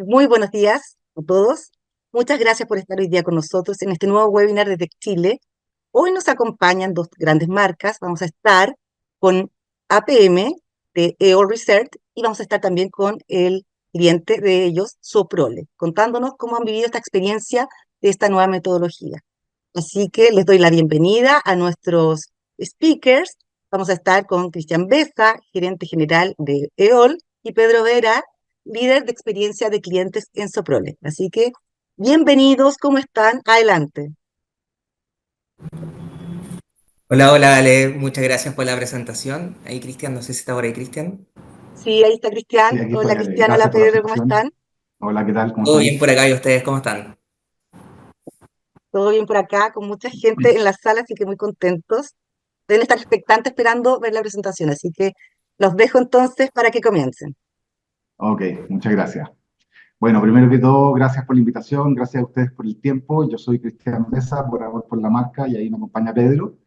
Muy buenos días a todos. Muchas gracias por estar hoy día con nosotros en este nuevo webinar desde Chile. Hoy nos acompañan dos grandes marcas. Vamos a estar con APM de EOL Research y vamos a estar también con el cliente de ellos, Soprole, contándonos cómo han vivido esta experiencia de esta nueva metodología. Así que les doy la bienvenida a nuestros speakers. Vamos a estar con Cristian Beza, gerente general de EOL, y Pedro Vera, líder de experiencia de clientes en Soprole. Así que, bienvenidos, ¿cómo están? Adelante. Hola, hola, Ale, muchas gracias por la presentación. Ahí, Cristian, no sé si está por ahí, Cristian. Sí, ahí está Sí, Cristian. aquí Hola estoy, Ale. Cristian, hola Gracias por la Pedro, ¿cómo presentación. están? Hola, ¿qué tal? ¿Cómo Todo bien están? por acá y ustedes, ¿cómo están? Todo bien por acá, con mucha gente en la sala, así que muy contentos. Deben estar expectantes esperando ver la presentación, así que los dejo entonces para que comiencen. Ok, muchas gracias. Bueno, primero que todo, gracias por la invitación, gracias a ustedes por el tiempo. Yo soy Cristian Mesa, por la marca, y ahí me acompaña Pedro.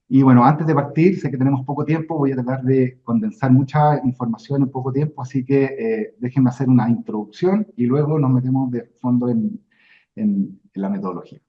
Y bueno, antes de partir, sé que tenemos poco tiempo, voy a tratar de condensar mucha información en poco tiempo, así que déjenme hacer una introducción y luego nos metemos de fondo en la metodología.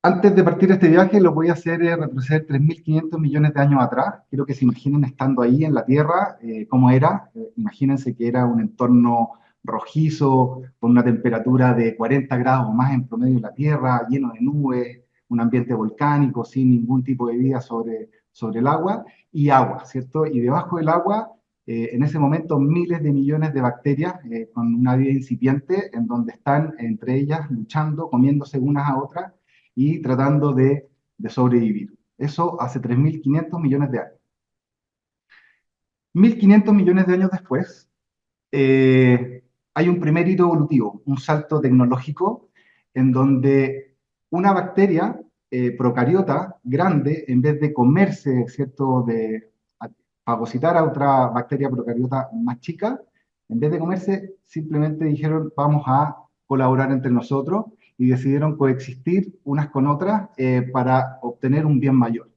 Antes de partir este viaje, lo voy a hacer retroceder 3.500 millones de años atrás. Quiero que se imaginen estando ahí en la Tierra, cómo era. Imagínense que era un entorno rojizo, con una temperatura de 40 grados o más en promedio en la Tierra, lleno de nubes, un ambiente volcánico, sin ningún tipo de vida sobre el agua, y agua, ¿cierto? Y debajo del agua, en ese momento, miles de millones de bacterias con una vida incipiente, en donde están entre ellas luchando, comiéndose unas a otras y tratando de sobrevivir. Eso hace 3.500 millones de años. 1.500 millones de años después, hay un primer hito evolutivo, un salto tecnológico, en donde una bacteria procariota grande, en vez de comerse, ¿cierto?, de fagocitar a otra bacteria procariota más chica, en vez de comerse, simplemente dijeron, vamos a colaborar entre nosotros y decidieron coexistir unas con otras para obtener un bien mayor.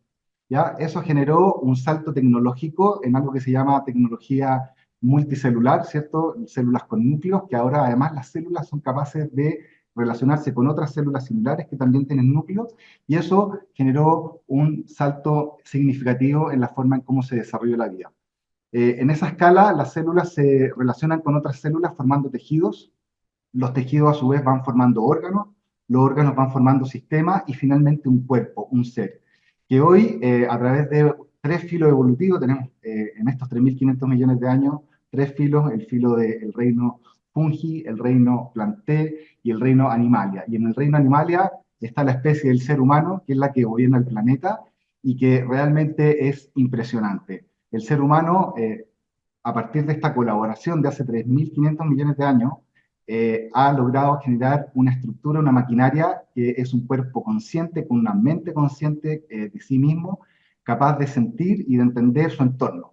¿Ya? Eso generó un salto tecnológico en algo que se llama tecnología multicelular, ¿cierto? Células con núcleos, que ahora además las células son capaces de relacionarse con otras células similares que también tienen núcleos, y eso generó un salto significativo en la forma en cómo se desarrolló la vida. En esa escala, las células se relacionan con otras células formando tejidos, los tejidos a su vez van formando órganos, los órganos van formando sistemas y finalmente un cuerpo, un ser, que hoy a través de tres filos evolutivos tenemos en estos 3.500 millones de años tres filos, el filo del reino fungi, el reino planté y el reino animalia. Y en el reino animalia está la especie del ser humano, que es la que gobierna el planeta y que realmente es impresionante. El ser humano, a partir de esta colaboración de hace 3.500 millones de años, ha logrado generar una estructura, una maquinaria que es un cuerpo consciente, con una mente consciente de sí mismo, capaz de sentir y de entender su entorno.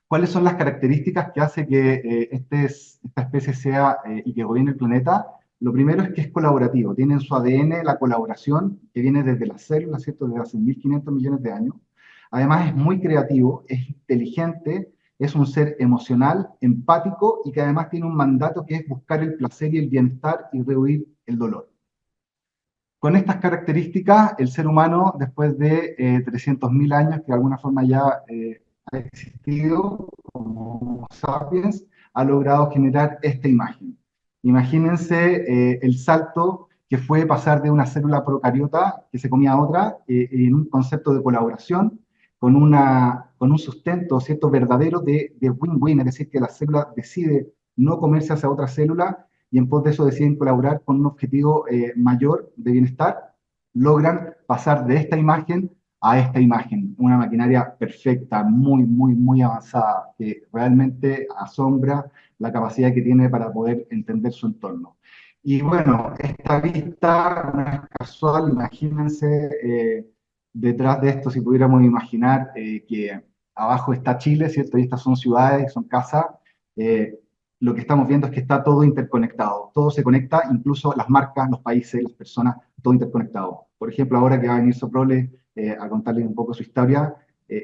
¿Cuáles son las características que hace que esta especie sea y que gobierne el planeta? Lo primero es que es colaborativo, tiene en su ADN la colaboración que viene desde las células, ¿cierto? Desde hace 1.500 millones de años. Además es muy creativo, es inteligente, es un ser emocional, empático y que además tiene un mandato que es buscar el placer y el bienestar y rehuir el dolor. Con estas características, el ser humano, después de 300.000 años, que de alguna forma ya ha existido como Homo sapiens, ha logrado generar esta imagen. Imagínense el salto que fue pasar de una célula procariota que se comía a otra en un concepto de colaboración, con un sustento, ¿cierto?, verdadero de win-win, es decir, que la célula decide no comerse hacia otra célula y en pos de eso deciden colaborar con un objetivo mayor de bienestar, logran pasar de esta imagen a esta imagen, una maquinaria perfecta, muy, muy, muy avanzada, que realmente asombra la capacidad que tiene para poder entender su entorno. Y bueno, esta vista no es casual, imagínense detrás de esto, si pudiéramos imaginar que abajo está Chile, ¿cierto? Y estas son ciudades, son casas. eh, lo que estamos viendo es que está todo interconectado, todo se conecta, incluso las marcas, los países, las personas, todo interconectado. Por ejemplo, ahora que va a venir Soprole a contarles un poco su historia,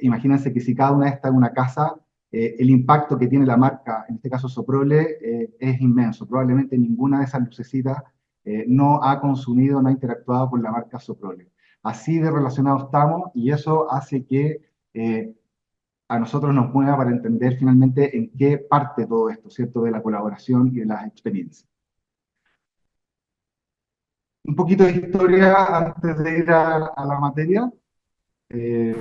imagínense que si cada una de estas es una casa, el impacto que tiene la marca, en este caso Soprole, es inmenso. Probablemente ninguna de esas lucecitas no ha consumido, no ha interactuado con la marca Soprole. Así de relacionados estamos y eso hace que a nosotros nos mueva para entender finalmente en qué parte todo esto, ¿cierto? De la colaboración y de las experiencias. Un poquito de historia antes de ir a la materia. Eh,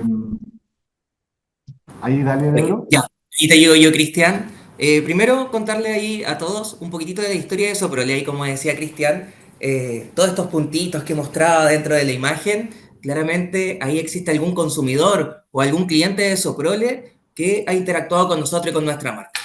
ahí, dale, Pedro. Ya, ahí te llego yo, Cristian. Primero, contarle ahí a todos un poquitito de la historia de Soprole. Ahí, como decía Cristian, todos estos puntitos que mostraba dentro de la imagen, claramente ahí existe algún consumidor o algún cliente de Soprole que ha interactuado con nosotros y con nuestra marca.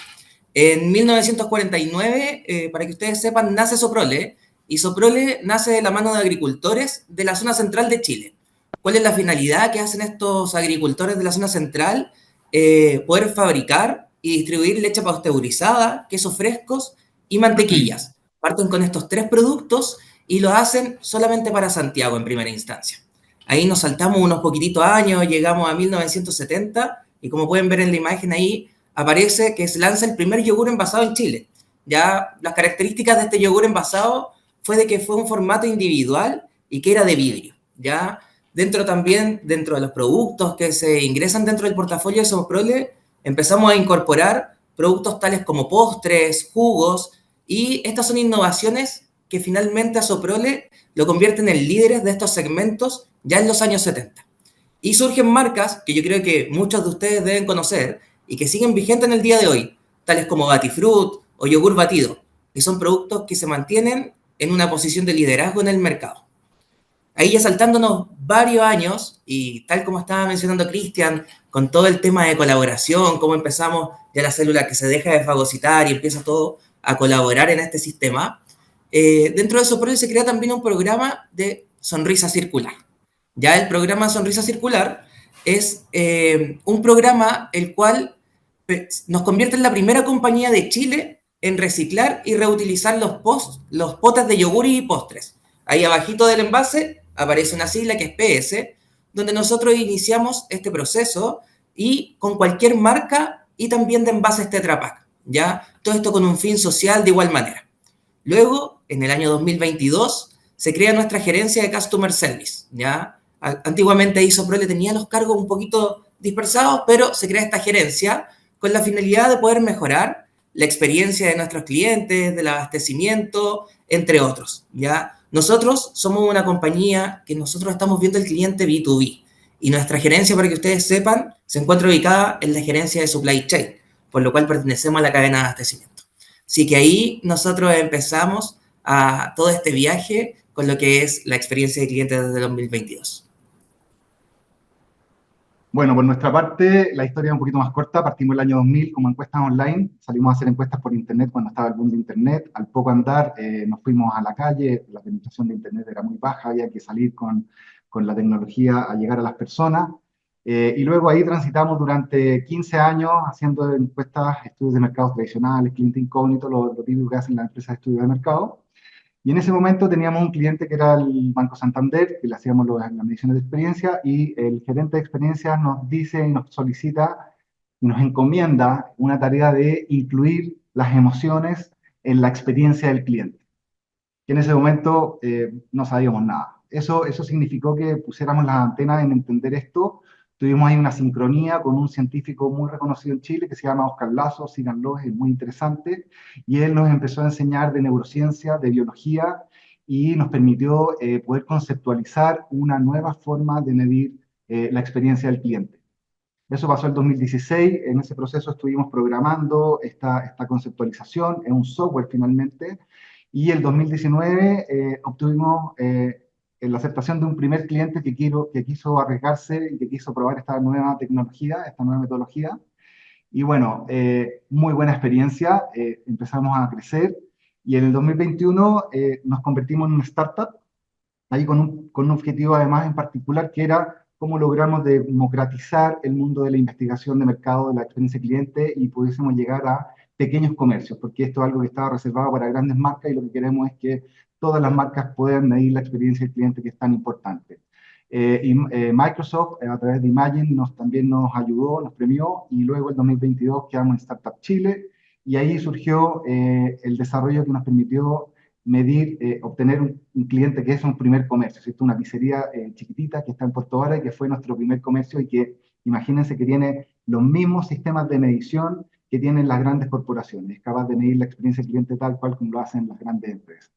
En 1949, para que ustedes sepan, nace Soprole, y Soprole nace de la mano de agricultores de la zona central de Chile. ¿Cuál es la finalidad que hacen estos agricultores de la zona central? Poder fabricar y distribuir leche pasteurizada, quesos frescos y mantequillas. Parten con estos tres productos y lo hacen solamente para Santiago en primera instancia. Ahí nos saltamos unos poquititos años, llegamos a 1970 y como pueden ver en la imagen ahí, aparece que se lanza el primer yogur envasado en Chile. Ya las características de este yogur envasado fue de que fue un formato individual y que era de vidrio. Ya dentro también, dentro de los productos que se ingresan dentro del portafolio de Soprole, empezamos a incorporar productos tales como postres, jugos, y estas son innovaciones que finalmente a Soprole lo convierten en líderes de estos segmentos ya en los años 70. Y surgen marcas que yo creo que muchos de ustedes deben conocer y que siguen vigentes en el día de hoy, tales como Batifruit o yogur batido, que son productos que se mantienen en una posición de liderazgo en el mercado. Ahí ya saltándonos varios años, y tal como estaba mencionando Cristian, con todo el tema de colaboración, cómo empezamos ya la célula que se deja de fagocitar y empieza todo a colaborar en este sistema, dentro de Soprole se crea también un programa de sonrisa circular. Ya el programa Sonrisa Circular es un programa el cual nos convierte en la primera compañía de Chile en reciclar y reutilizar los potes de yogur y postres. Ahí abajito del envase aparece una sigla que es PS, donde nosotros iniciamos este proceso y con cualquier marca y también de envases Tetra Pak, ¿ya? Todo esto con un fin social de igual manera. Luego, en el año 2022, se crea nuestra gerencia de Customer Service, ¿ya? Antiguamente Isoprole tenía los cargos un poquito dispersados, pero se crea esta gerencia con la finalidad de poder mejorar la experiencia de nuestros clientes, del abastecimiento, entre otros, ¿ya? Nosotros somos una compañía que nosotros estamos viendo el cliente B2B y nuestra gerencia, para que ustedes sepan, se encuentra ubicada en la gerencia de Supply Chain, por lo cual pertenecemos a la cadena de abastecimiento. Así que ahí nosotros empezamos a todo este viaje con lo que es la experiencia de cliente desde el 2022. Bueno, por nuestra parte, la historia es un poquito más corta. Partimos el año 2000 como encuestas online. Salimos a hacer encuestas por Internet cuando estaba el boom de Internet. Al poco andar, nos fuimos a la calle. La penetración de Internet era muy baja. Había que salir con la tecnología a llegar a las personas. Y luego ahí transitamos durante 15 años haciendo encuestas, estudios de mercados tradicionales, cliente incógnito, lo típico que hacen las empresas de estudios de mercado. Y en ese momento teníamos un cliente que era el Banco Santander, que le hacíamos las mediciones de experiencia, y el gerente de experiencia nos dice y nos solicita y nos encomienda una tarea de incluir las emociones en la experiencia del cliente. Y en ese momento no sabíamos nada. Eso significó que pusiéramos las antenas en entender esto. Tuvimos ahí una sincronía con un científico muy reconocido en Chile que se llama Oscar Lazo, síganlo, es muy interesante. Y él nos empezó a enseñar de neurociencia, de biología, y nos permitió poder conceptualizar una nueva forma de medir la experiencia del cliente. Eso pasó el 2016, en ese proceso estuvimos programando esta conceptualización, es un software finalmente, y el 2019 obtuvimos la aceptación de un primer cliente que quiso arriesgarse y que quiso probar esta nueva tecnología, esta nueva metodología. Y bueno, muy buena experiencia, empezamos a crecer y en el 2021 nos convertimos en una startup ahí con un objetivo además en particular que era cómo logramos democratizar el mundo de la investigación de mercado, de la experiencia cliente y pudiésemos llegar a pequeños comercios, porque esto es algo que estaba reservado para grandes marcas y lo que queremos es que todas las marcas puedan medir la experiencia del cliente que es tan importante. Microsoft, a través de Imagine, también nos ayudó, nos premió, y luego el 2022 quedamos en Startup Chile, y ahí surgió el desarrollo que nos permitió medir, obtener un cliente que es un primer comercio, ¿cierto? Una pizzería chiquitita que está en Puerto Vara y que fue nuestro primer comercio y que, imagínense que tiene los mismos sistemas de medición que tienen las grandes corporaciones, es capaz de medir la experiencia del cliente tal cual como lo hacen las grandes empresas.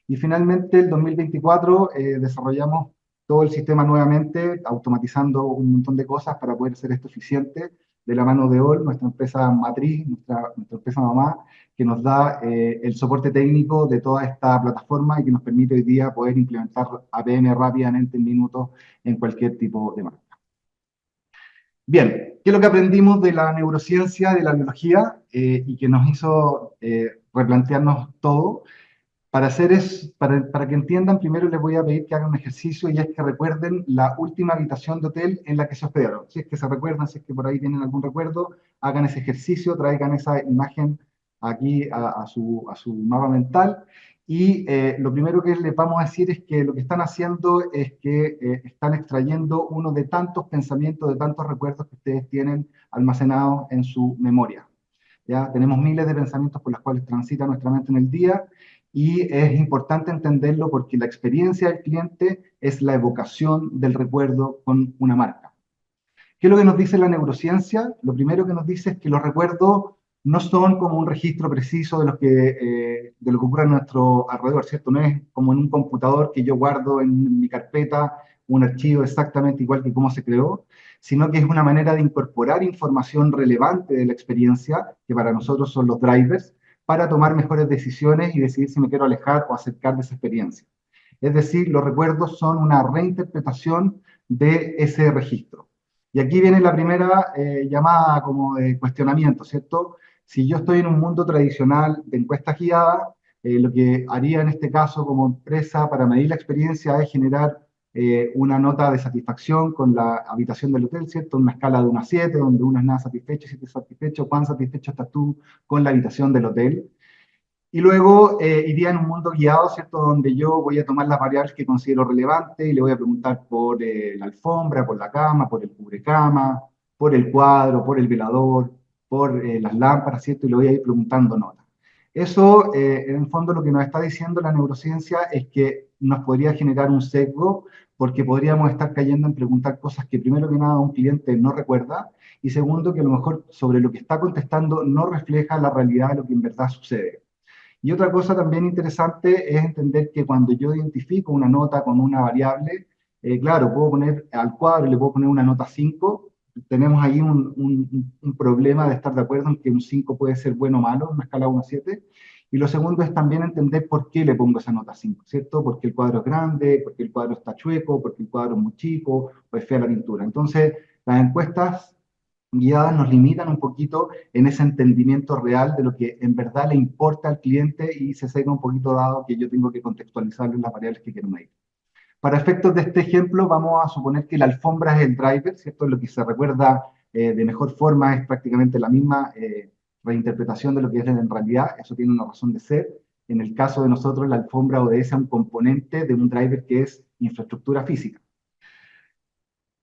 Y finalmente, el 2024, desarrollamos todo el sistema nuevamente, automatizando un montón de cosas para poder hacer esto eficiente de la mano de OL, nuestra empresa matriz, nuestra empresa mamá, que nos da el soporte técnico de toda esta plataforma y que nos permite hoy día poder implementar APM rápidamente en minutos en cualquier tipo de marca. Bien, ¿qué es lo que aprendimos de la neurociencia, de la biología y que nos hizo replantearnos todo? Para que entiendan, primero les voy a pedir que hagan un ejercicio y es que recuerden la última habitación de hotel en la que se hospedaron. Si es que se recuerdan, si es que por ahí tienen algún recuerdo, hagan ese ejercicio, traigan esa imagen aquí a su mapa mental. Y lo primero que les vamos a decir es que lo que están haciendo es que están extrayendo uno de tantos pensamientos, de tantos recuerdos que ustedes tienen almacenados en su memoria. ¿Ya? Tenemos miles de pensamientos por los cuales transita nuestra mente en el día y es importante entenderlo porque la experiencia del cliente es la evocación del recuerdo con una marca. ¿Qué es lo que nos dice la neurociencia? Lo primero que nos dice es que los recuerdos no son como un registro preciso de lo que ocurre a nuestro alrededor, ¿cierto? No es como en un computador que yo guardo en mi carpeta un archivo exactamente igual que cómo se creó, sino que es una manera de incorporar información relevante de la experiencia, que para nosotros son los drivers, para tomar mejores decisiones y decidir si me quiero alejar o acercar de esa experiencia. Es decir, los recuerdos son una reinterpretación de ese registro. Y aquí viene la primera llamada como de cuestionamiento, ¿cierto? Si yo estoy en un mundo tradicional de encuestas guiadas, lo que haría en este caso como empresa para medir la experiencia es generar una nota de satisfacción con la habitación del hotel, ¿cierto? Una escala de 1 a 7, donde 1 es nada satisfecho, 7 es satisfecho, ¿cuán satisfecho estás tú con la habitación del hotel? Y luego iría en un mundo guiado, ¿cierto? Donde yo voy a tomar las variables que considero relevantes y le voy a preguntar por la alfombra, por la cama, por el cubrecama, por el cuadro, por el velador, por las lámparas, ¿cierto? Y le voy a ir preguntando notas. Eso, en el fondo, lo que nos está diciendo la neurociencia es que nos podría generar un sesgo porque podríamos estar cayendo en preguntar cosas que, primero que nada, un cliente no recuerda y segundo, que a lo mejor sobre lo que está contestando no refleja la realidad de lo que en verdad sucede. Y otra cosa también interesante es entender que cuando yo identifico una nota con una variable, claro, puedo poner al cuadro y le puedo poner una nota 5. Tenemos ahí un problema de estar de acuerdo en que un 5 puede ser bueno o malo, una escala 1 a 7. Y lo segundo es también entender por qué le pongo esa nota 5, ¿cierto? Porque el cuadro es grande, porque el cuadro está chueco, porque el cuadro es muy chico, o es fea la pintura. Entonces, las encuestas guiadas nos limitan un poquito en ese entendimiento real de lo que en verdad le importa al cliente y se seca un poquito dado que yo tengo que contextualizar las variables que quiero medir. Para efectos de este ejemplo, vamos a suponer que la alfombra es el driver, ¿cierto? Lo que se recuerda de mejor forma es prácticamente la misma reinterpretación de lo que es en realidad, eso tiene una razón de ser. En el caso de nosotros, la alfombra obedece a un componente de un driver que es infraestructura física.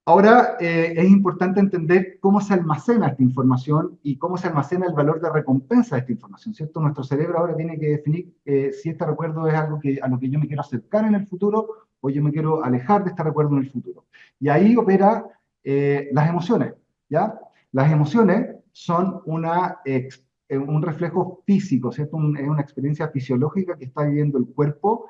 Ahora es importante entender cómo se almacena esta información y cómo se almacena el valor de recompensa de esta información, ¿cierto? Nuestro cerebro ahora tiene que definir si este recuerdo es algo a lo que yo me quiero acercar en el futuro o yo me quiero alejar de este recuerdo en el futuro. Y ahí opera las emociones, ¿ya? Las emociones son un reflejo físico, ¿cierto? Es una experiencia fisiológica que está viviendo el cuerpo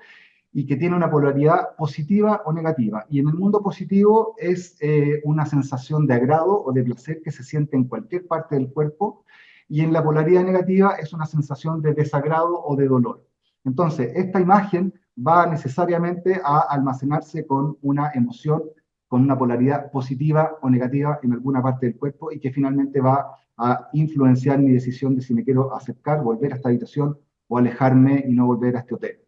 y que tiene una polaridad positiva o negativa. Y en el mundo positivo es una sensación de agrado o de placer que se siente en cualquier parte del cuerpo, y en la polaridad negativa es una sensación de desagrado o de dolor. Entonces, esta imagen va necesariamente a almacenarse con una emoción, con una polaridad positiva o negativa en alguna parte del cuerpo y que finalmente va a influenciar mi decisión de si me quiero acercar, volver a esta habitación o alejarme y no volver a este hotel.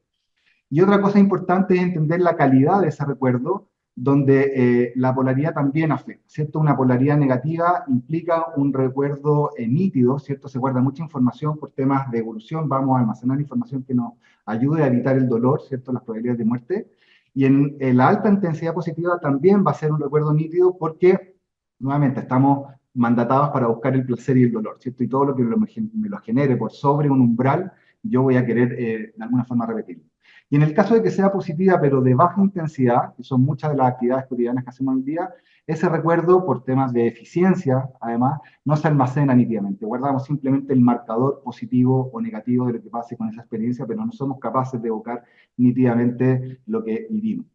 Y otra cosa importante es entender la calidad de ese recuerdo, donde la polaridad también afecta, ¿cierto? Una polaridad negativa implica un recuerdo nítido, ¿cierto? Se guarda mucha información por temas de evolución, vamos a almacenar información que nos ayude a evitar el dolor, ¿cierto? Las probabilidades de muerte. Y en la alta intensidad positiva también va a ser un recuerdo nítido porque, nuevamente, estamos mandatados para buscar el placer y el dolor, ¿cierto? Y todo lo que me lo genere por sobre un umbral, yo voy a querer de alguna forma repetirlo. Y en el caso de que sea positiva, pero de baja intensidad, que son muchas de las actividades cotidianas que hacemos al día, ese recuerdo, por temas de eficiencia, además, no se almacena nítidamente. Guardamos simplemente el marcador positivo o negativo de lo que pase con esa experiencia, pero no somos capaces de evocar nítidamente lo que vivimos.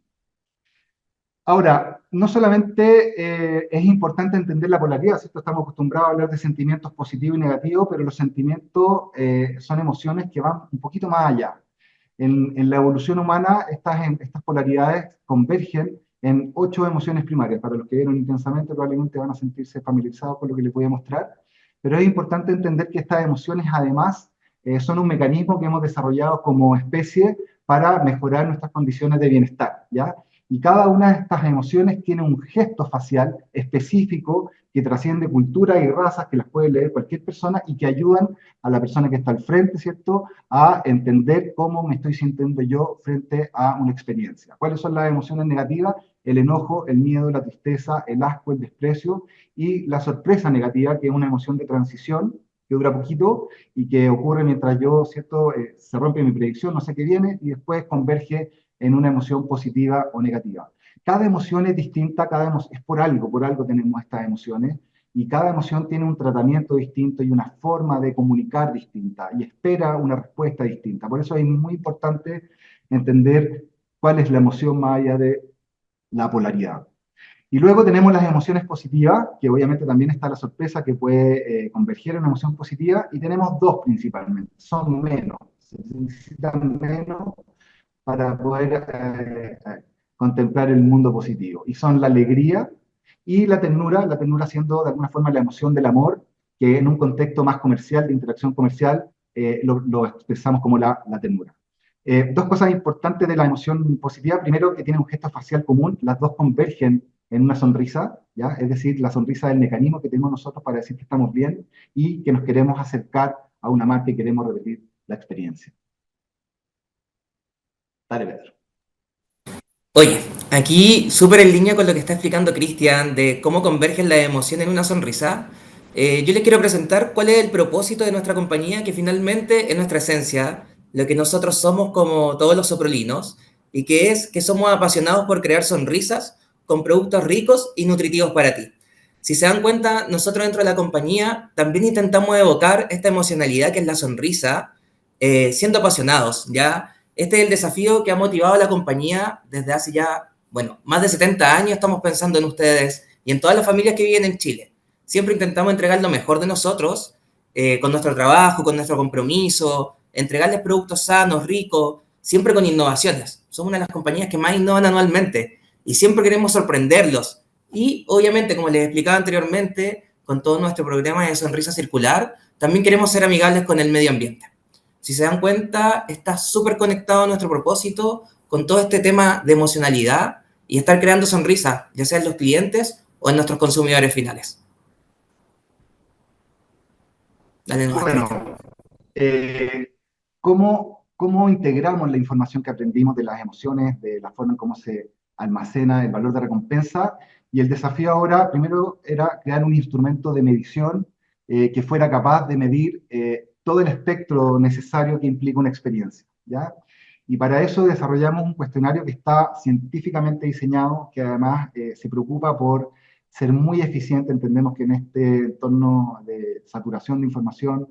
Ahora, no solamente es importante entender la polaridad, ¿cierto? Estamos acostumbrados a hablar de sentimientos positivos y negativos, pero los sentimientos son emociones que van un poquito más allá. En la evolución humana, estas polaridades convergen en 8 emociones primarias. Para los que vieron intensamente, probablemente van a sentirse familiarizados con lo que les voy a mostrar, pero es importante entender que estas emociones, además, son un mecanismo que hemos desarrollado como especie para mejorar nuestras condiciones de bienestar, ¿ya? Y cada una de estas emociones tiene un gesto facial específico que trasciende culturas y razas, que las puede leer cualquier persona y que ayudan a la persona que está al frente, ¿cierto?, a entender cómo me estoy sintiendo yo frente a una experiencia. ¿Cuáles son las emociones negativas? El enojo, el miedo, la tristeza, el asco, el desprecio y la sorpresa negativa, que es una emoción de transición que dura poquito y que ocurre mientras yo, ¿cierto?, se rompe mi predicción, no sé qué viene, y después converge en una emoción positiva o negativa. Cada emoción es distinta, es por algo tenemos estas emociones, y cada emoción tiene un tratamiento distinto y una forma de comunicar distinta, y espera una respuesta distinta. Por eso es muy importante entender cuál es la emoción más allá de la polaridad. Y luego tenemos las emociones positivas, que obviamente también está la sorpresa que puede converger en una emoción positiva, y tenemos dos principalmente, son menos, se necesitan menos para poder contemplar el mundo positivo. Y son la alegría y la ternura siendo de alguna forma la emoción del amor, que en un contexto más comercial, de interacción comercial, lo expresamos como la ternura. Dos cosas importantes de la emoción positiva. Primero, que tiene un gesto facial común, las dos convergen en una sonrisa, ¿ya? Es decir, la sonrisa del mecanismo que tenemos nosotros para decir que estamos bien y que nos queremos acercar a una marca y queremos repetir la experiencia. Dale, Pedro. Oye, aquí súper en línea con lo que está explicando Cristian de cómo convergen las emociones en una sonrisa. Yo les quiero presentar cuál es el propósito de nuestra compañía, que finalmente es nuestra esencia, lo que nosotros somos como todos los soprolinos, y que es que somos apasionados por crear sonrisas con productos ricos y nutritivos para ti. Si se dan cuenta, nosotros dentro de la compañía también intentamos evocar esta emocionalidad que es la sonrisa, siendo apasionados, ¿ya? Este es el desafío que ha motivado a la compañía desde hace ya, bueno, más de 70 años estamos pensando en ustedes y en todas las familias que viven en Chile. Siempre intentamos entregar lo mejor de nosotros, con nuestro trabajo, con nuestro compromiso, entregarles productos sanos, ricos, siempre con innovaciones. Somos una de las compañías que más innovan anualmente y siempre queremos sorprenderlos. Y obviamente, como les explicaba anteriormente, con todo nuestro programa de Sonrisa Circular, también queremos ser amigables con el medio ambiente. Si se dan cuenta, está súper conectado a nuestro propósito con todo este tema de emocionalidad y estar creando sonrisas, ya sea en los clientes o en nuestros consumidores finales. Dale nomás, Cristian. Bueno, ¿cómo integramos la información que aprendimos de las emociones, de la forma en cómo se almacena el valor de recompensa? Y el desafío ahora, primero, era crear un instrumento de medición que fuera capaz de medir todo el espectro necesario que implica una experiencia, ¿ya? Y para eso desarrollamos un cuestionario que está científicamente diseñado, que además se preocupa por ser muy eficiente. Entendemos que en este entorno de saturación de información,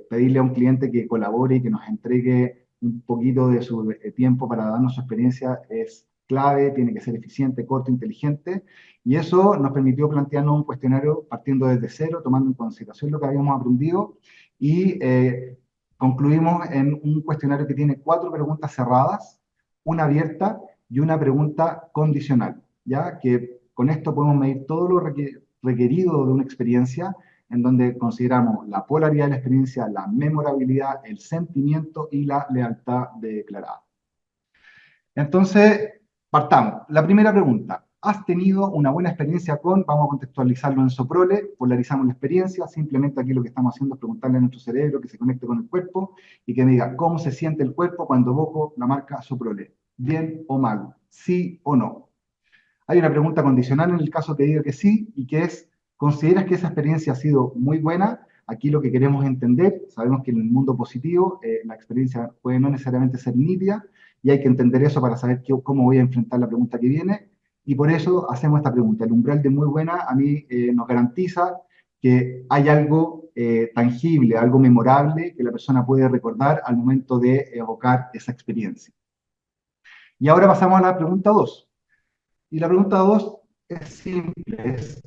pedirle a un cliente que colabore y que nos entregue un poquito de su tiempo para darnos su experiencia es clave, tiene que ser eficiente, corto, inteligente, y eso nos permitió plantearnos un cuestionario partiendo desde cero, tomando en consideración lo que habíamos aprendido, y concluimos en un cuestionario que tiene 4 preguntas cerradas, una abierta y una pregunta condicional, ¿ya? Que con esto podemos medir todo lo requerido de una experiencia, en donde consideramos la polaridad de la experiencia, la memorabilidad, el sentimiento y la lealtad declarada. Entonces, partamos. La primera pregunta. ¿Has tenido una buena experiencia con? Vamos a contextualizarlo en Soprole, polarizamos la experiencia, simplemente aquí lo que estamos haciendo es preguntarle a nuestro cerebro que se conecte con el cuerpo y que me diga cómo se siente el cuerpo cuando evoco la marca Soprole. bien o mal, sí o no. Hay una pregunta condicional en el caso que diga que sí, y que es, ¿consideras que esa experiencia ha sido muy buena? Aquí lo que queremos entender, sabemos que en el mundo positivo la experiencia puede no necesariamente ser nítida, y hay que entender eso para saber cómo voy a enfrentar la pregunta que viene, y por eso hacemos esta pregunta. El umbral de muy buena a mí nos garantiza que hay algo tangible, algo memorable que la persona puede recordar al momento de evocar esa experiencia. Y ahora pasamos a la pregunta 2. Y la pregunta 2 es simple, es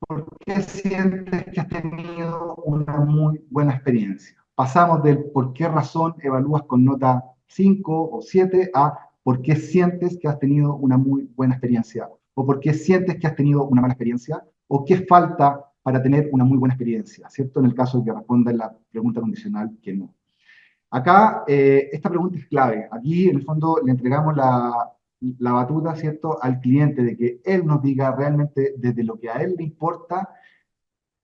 ¿por qué sientes que has tenido una muy buena experiencia? Pasamos del por qué razón evalúas con nota 5 o 7 a por qué sientes que has tenido una muy buena experiencia, o por qué sientes que has tenido una mala experiencia, o qué falta para tener una muy buena experiencia, ¿cierto? En el caso de que responda en la pregunta condicional que no. Acá, esta pregunta es clave. Aquí, en el fondo, le entregamos la batuta, ¿cierto?, al cliente de que él nos diga realmente desde lo que a él le importa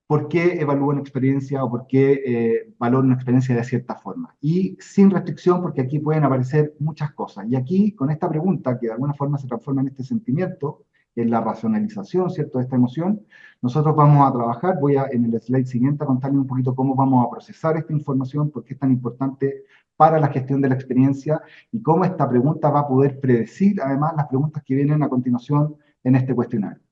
por qué evalúa una experiencia o por qué valora una experiencia de cierta forma. Y sin restricción, porque aquí pueden aparecer muchas cosas. Y aquí, con esta pregunta, que de alguna forma se transforma en este sentimiento, en la racionalización, ¿cierto?, de esta emoción, nosotros vamos a trabajar, voy a en el slide siguiente a contarles un poquito cómo vamos a procesar esta información, por qué es tan importante para la gestión de la experiencia y cómo esta pregunta va a poder predecir, además, las preguntas que vienen a continuación en este cuestionario.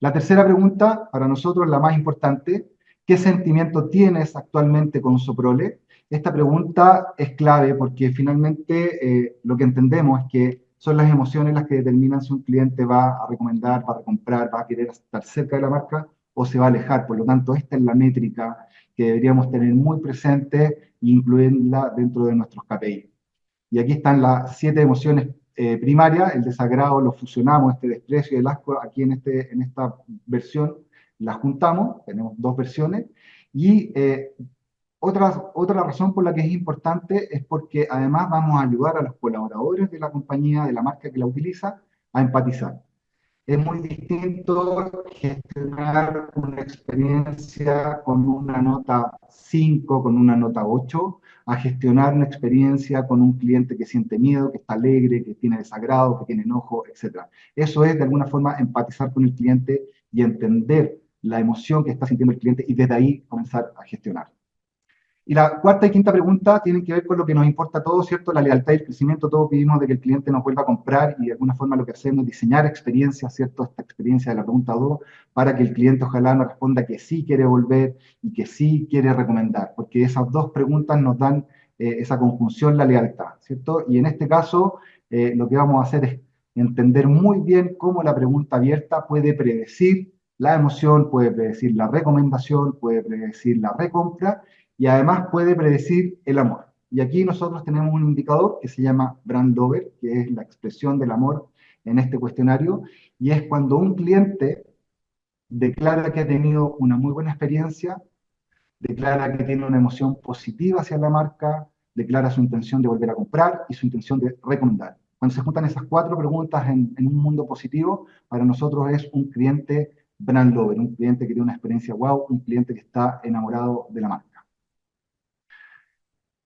La tercera pregunta, para nosotros la más importante, ¿qué sentimiento tienes actualmente con Soprole? Esta pregunta es clave porque finalmente lo que entendemos es que son las emociones las que determinan si un cliente va a recomendar, va a recomprar, va a querer estar cerca de la marca o se va a alejar. Por lo tanto, esta es la métrica que deberíamos tener muy presente e incluirla dentro de nuestros KPI. Y aquí están las 7 emociones primarias. El desagrado lo fusionamos, este desprecio y el asco, aquí en esta versión las juntamos, tenemos 2 versiones. Y otra razón por la que es importante es porque además vamos a ayudar a los colaboradores de la compañía, de la marca que la utiliza, a empatizar. Es muy distinto gestionar una experiencia con una nota 5, con una nota 8, a gestionar una experiencia con un cliente que siente miedo, que está alegre, que tiene desagrado, que tiene enojo, etc. Eso es, de alguna forma, empatizar con el cliente y entender la emoción que está sintiendo el cliente y desde ahí comenzar a gestionar. Y la cuarta y quinta pregunta tienen que ver con lo que nos importa a todos, ¿cierto? La lealtad y el crecimiento. Todos pedimos de que el cliente nos vuelva a comprar y de alguna forma lo que hacemos es diseñar experiencias, ¿cierto? Esta experiencia de la pregunta 2, para que el cliente ojalá nos responda que sí quiere volver y que sí quiere recomendar, porque esas 2 preguntas nos dan esa conjunción, la lealtad, ¿cierto? Y en este caso, lo que vamos a hacer es entender muy bien cómo la pregunta abierta puede predecir la emoción, puede predecir la recomendación, puede predecir la recompra, y además puede predecir el amor. Y aquí nosotros tenemos un indicador que se llama brand over, que es la expresión del amor en este cuestionario, y es cuando un cliente declara que ha tenido una muy buena experiencia, declara que tiene una emoción positiva hacia la marca, declara su intención de volver a comprar y su intención de recomendar. Cuando se juntan esas 4 preguntas en un mundo positivo, para nosotros es un cliente brand lover, un cliente que tiene una experiencia wow, un cliente que está enamorado de la marca.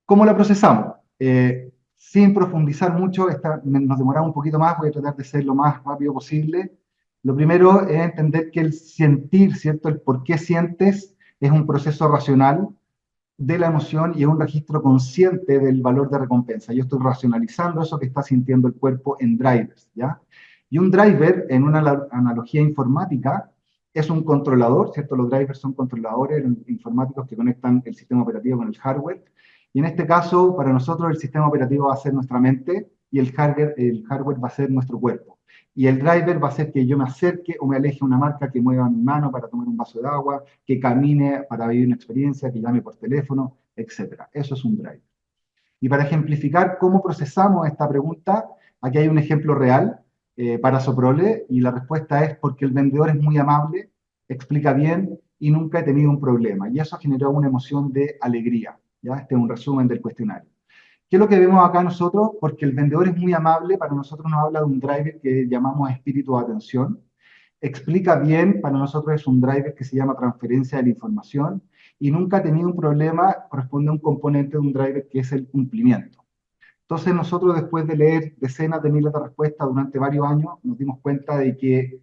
¿Cómo la procesamos? Sin profundizar mucho, nos demoramos un poquito más, voy a tratar de ser lo más rápido posible. Lo primero es entender que el sentir, ¿cierto? El por qué sientes es un proceso racional de la emoción y es un registro consciente del valor de recompensa. Yo estoy racionalizando eso que está sintiendo el cuerpo en drivers, ¿ya? Y un driver, en una analogía informática, es un controlador, ¿cierto? Los drivers son controladores informáticos que conectan el sistema operativo con el hardware. Y en este caso, para nosotros el sistema operativo va a ser nuestra mente y el hardware va a ser nuestro cuerpo. Y el driver va a hacer que yo me acerque o me aleje a una marca, que mueva mi mano para tomar un vaso de agua, que camine para vivir una experiencia, que llame por teléfono, etc. Eso es un driver. Y para ejemplificar cómo procesamos esta pregunta, aquí hay un ejemplo real para Soprole, y la respuesta es porque el vendedor es muy amable, explica bien y nunca he tenido un problema. Y eso generó una emoción de alegría. ¿Ya? Este es un resumen del cuestionario. ¿Qué es lo que vemos acá nosotros? Porque el vendedor es muy amable, para nosotros nos habla de un driver que llamamos espíritu de atención. Explica bien, para nosotros es un driver que se llama transferencia de la información, y nunca ha tenido un problema, corresponde a un componente de un driver que es el cumplimiento. Entonces nosotros, después de leer decenas de miles de respuestas durante varios años, nos dimos cuenta de que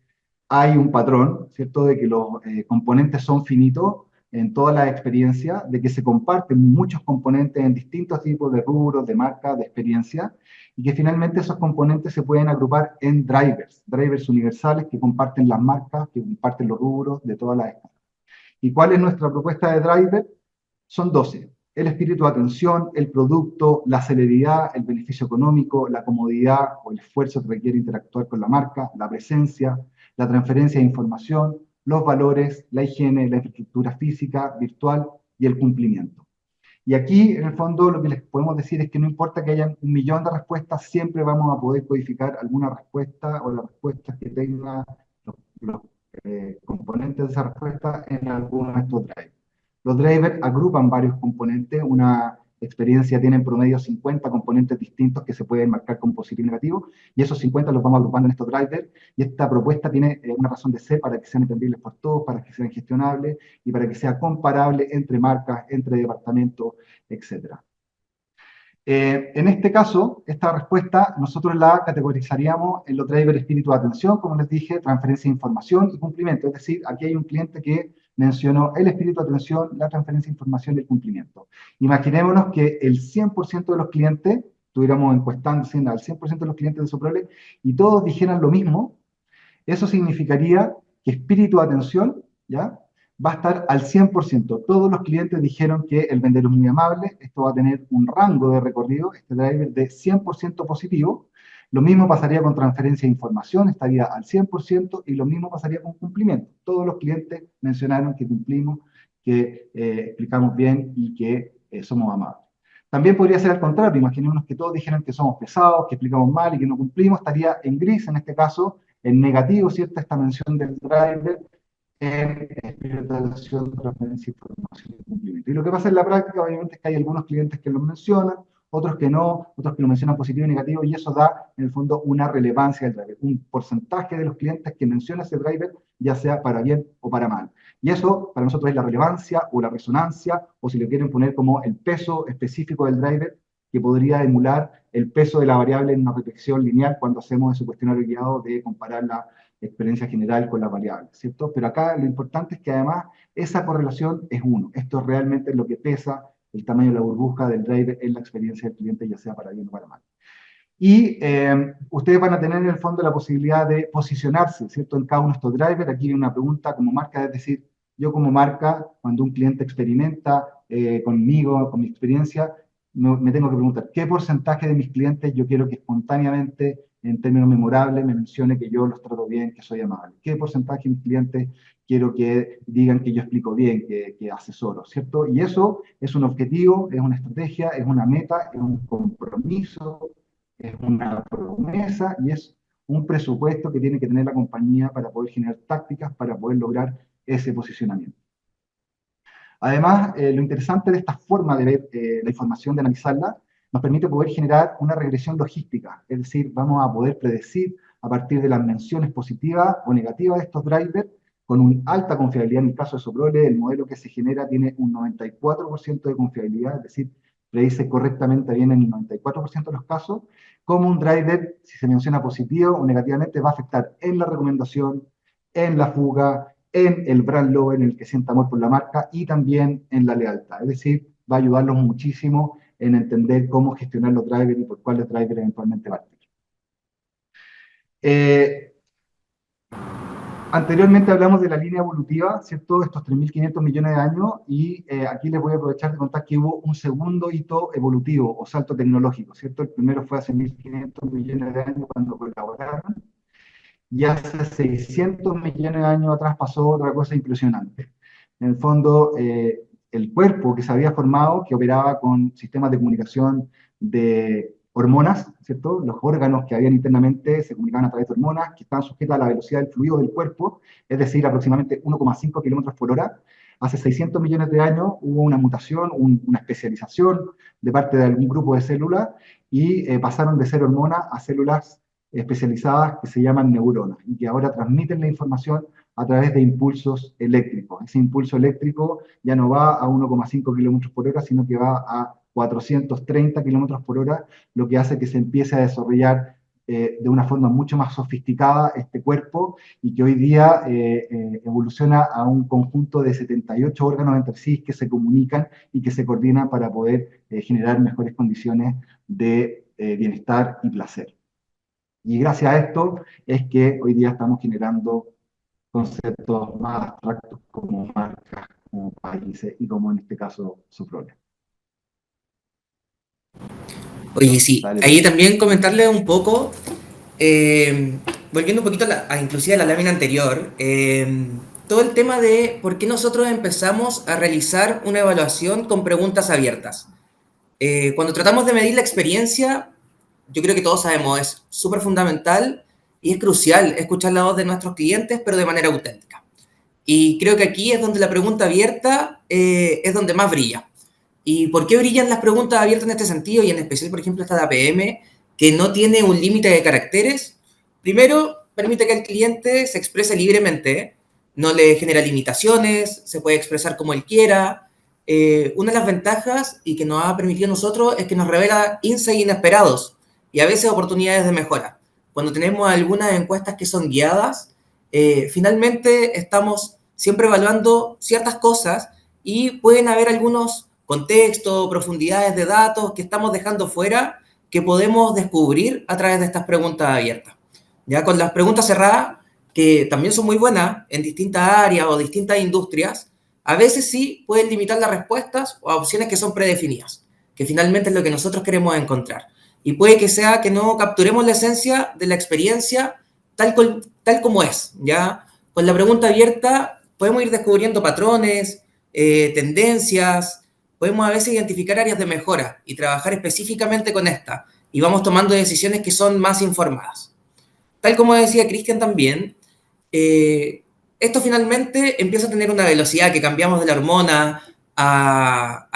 hay un patrón, ¿cierto? De que los componentes son finitos en toda la experiencia, de que se comparten muchos componentes en distintos tipos de rubros, de marcas, de experiencia, y que finalmente esos componentes se pueden agrupar en drivers, drivers universales que comparten las marcas, que comparten los rubros de todas las escalas. ¿Y cuál es nuestra propuesta de driver? Son 12. El espíritu de atención, el producto, la celeridad, el beneficio económico, la comodidad o el esfuerzo que requiere interactuar con la marca, la presencia, la transferencia de información, los valores, la higiene, la infraestructura física, virtual y el cumplimiento. Y aquí, en el fondo, lo que les podemos decir es que no importa que haya 1 millón de respuestas, siempre vamos a poder codificar alguna respuesta o las respuestas que tenga los componentes de esa respuesta en alguno de estos drivers. Los drivers agrupan varios componentes, una experiencia tiene en promedio 50 componentes distintos que se pueden marcar como positivo y negativo, y esos 50 los vamos agrupando en estos drivers, y esta propuesta tiene una razón de ser para que sean entendibles por todos, para que sean gestionables y para que sea comparable entre marcas, entre departamentos, etc. En este caso, esta respuesta nosotros la categorizaríamos en los drivers espíritu de atención, como les dije, transferencia de información y cumplimiento. Es decir, aquí hay un cliente que mencionó el espíritu de atención, la transferencia de información y el cumplimiento. Imaginémonos que el 100% de los clientes, estuviéramos encuestando al 100% de los clientes de Soprole y todos dijeran lo mismo, eso significaría que espíritu de atención, ¿ya?, va a estar al 100%. Todos los clientes dijeron que el vendedor es muy amable, esto va a tener un rango de recorrido, este driver de 100% positivo. Lo mismo pasaría con transferencia de información, estaría al 100%, y lo mismo pasaría con cumplimiento. Todos los clientes mencionaron que cumplimos, que explicamos bien y que somos amables. También podría ser al contrario, imaginémonos que todos dijeran que somos pesados, que explicamos mal y que no cumplimos, estaría en gris en este caso, en negativo, ¿cierto? Esta mención del driver en experimentación, transferencia, información y cumplimiento. Y lo que pasa en la práctica, obviamente, es que hay algunos clientes que lo mencionan, otros que no, otros que lo mencionan positivo y negativo, y eso da, en el fondo, una relevancia del driver, un porcentaje de los clientes que menciona ese driver, ya sea para bien o para mal. Y eso, para nosotros, es la relevancia o la resonancia, o si le quieren poner como el peso específico del driver, que podría emular el peso de la variable en una reflexión lineal cuando hacemos ese cuestionario guiado de comparar la experiencia general con las variables, ¿cierto? Pero acá lo importante es que además esa correlación es 1. Esto realmente es lo que pesa el tamaño de la burbuja del driver en la experiencia del cliente, ya sea para bien o para mal. Y ustedes van a tener en el fondo la posibilidad de posicionarse, ¿cierto?, en cada uno de estos drivers. Aquí hay una pregunta como marca, es decir, yo como marca, cuando un cliente experimenta conmigo, con mi experiencia, me tengo que preguntar, ¿qué porcentaje de mis clientes yo quiero que espontáneamente, en términos memorables, me mencione que yo los trato bien, que soy amable? ¿Qué porcentaje de mis clientes quiero que digan que yo explico bien, que asesoro, ¿cierto? Y eso es un objetivo, es una estrategia, es una meta, es un compromiso, es una promesa y es un presupuesto que tiene que tener la compañía para poder generar tácticas para poder lograr ese posicionamiento. Además, lo interesante de esta forma de ver la información, de analizarla, nos permite poder generar una regresión logística, es decir, vamos a poder predecir a partir de las menciones positivas o negativas de estos drivers, con una alta confiabilidad. En el caso de Soprole, el modelo que se genera tiene un 94% de confiabilidad, es decir, predice correctamente bien en el 94% de los casos, como un driver, si se menciona positivo o negativamente, va a afectar en la recomendación, en la fuga, en el brand love, en el que sienta amor por la marca, y también en la lealtad. Es decir, va a ayudarlos muchísimo en entender cómo gestionar los drivers y por cuáles drivers eventualmente partir. Anteriormente hablamos de la línea evolutiva, ¿cierto? Estos 3.500 millones de años, y aquí les voy a aprovechar de contar que hubo un segundo hito evolutivo o salto tecnológico, ¿cierto? El primero fue hace 1.500 millones de años cuando colaboraron, y hace 600 millones de años atrás pasó otra cosa impresionante. En el fondo, el cuerpo que se había formado, que operaba con sistemas de comunicación de hormonas, ¿cierto? Los órganos que habían internamente se comunicaban a través de hormonas que estaban sujetas a la velocidad del fluido del cuerpo, es decir, aproximadamente 1,5 kilómetros por hora. Hace 600 millones de años hubo una mutación, una especialización de parte de algún grupo de células y pasaron de ser hormonas a células especializadas que se llaman neuronas y que ahora transmiten la información a través de impulsos eléctricos. Ese impulso eléctrico ya no va a 1,5 kilómetros por hora, sino que va a 430 kilómetros por hora, lo que hace que se empiece a desarrollar de una forma mucho más sofisticada este cuerpo y que hoy día evoluciona a un conjunto de 78 órganos entre sí que se comunican y que se coordinan para poder generar mejores condiciones de bienestar y placer. Y gracias a esto es que hoy día estamos generando conceptos más abstractos como marcas, como países y como en este caso Soprole. Oye, sí, Dale, ahí Pablo. también comentarle un poco, volviendo un poquito inclusive a la lámina anterior, todo el tema de por qué nosotros empezamos a realizar una evaluación con preguntas abiertas. Cuando tratamos de medir la experiencia, yo creo que todos sabemos, es súper fundamental y es crucial escuchar la voz de nuestros clientes, pero de manera auténtica. Y creo que aquí es donde la pregunta abierta es donde más brilla. ¿Y por qué brillan las preguntas abiertas en este sentido? Y en especial, por ejemplo, esta de APM, que no tiene un límite de caracteres. Primero, permite que el cliente se exprese libremente, no le genera limitaciones, se puede expresar como él quiera. Una de las ventajas y que nos ha permitido a nosotros es que nos revela insights inesperados y a veces oportunidades de mejora. Cuando tenemos algunas encuestas que son guiadas, finalmente estamos siempre evaluando ciertas cosas y pueden haber algunos contextos, profundidades de datos que estamos dejando fuera que podemos descubrir a través de estas preguntas abiertas. Ya con las preguntas cerradas, que también son muy buenas en distintas áreas o distintas industrias, a veces sí pueden limitar las respuestas o a opciones que son predefinidas, que finalmente es lo que nosotros queremos encontrar. Y puede que sea que no capturemos la esencia de la experiencia tal como es, ¿ya? Con la pregunta abierta podemos ir descubriendo patrones, tendencias, podemos a veces identificar áreas de mejora y trabajar específicamente con esta, y vamos tomando decisiones que son más informadas. Tal como decía Cristian también, esto finalmente empieza a tener una velocidad que cambiamos de la hormona a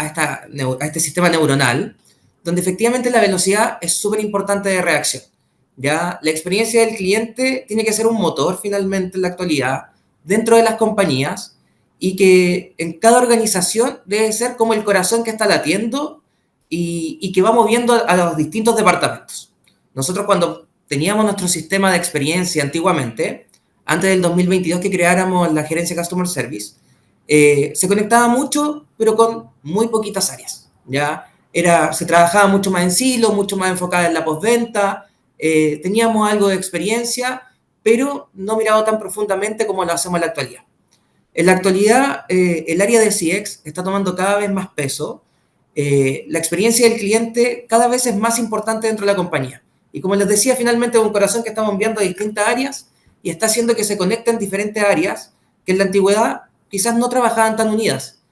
este sistema neuronal, donde efectivamente la velocidad es súper importante de reacción. ¿Ya? La experiencia del cliente tiene que ser un motor finalmente en la actualidad dentro de las compañías y que en cada organización debe ser como el corazón que está latiendo y que va moviendo a los distintos departamentos. Nosotros cuando teníamos nuestro sistema de experiencia antiguamente, antes del 2022 que creáramos la gerencia Customer Service, se conectaba mucho, pero con muy poquitas áreas. ¿Ya? Se trabajaba mucho más en silo, mucho más enfocada en la postventa, teníamos algo de experiencia, pero no mirado tan profundamente como lo hacemos en la actualidad. En la actualidad, el área de CX está tomando cada vez más peso. La experiencia del cliente cada vez es más importante dentro de la compañía. Y como les decía, finalmente es un corazón que estamos enviando a distintas áreas y está haciendo que se conecten diferentes áreas que en la antigüedad quizás no trabajaban tan unidas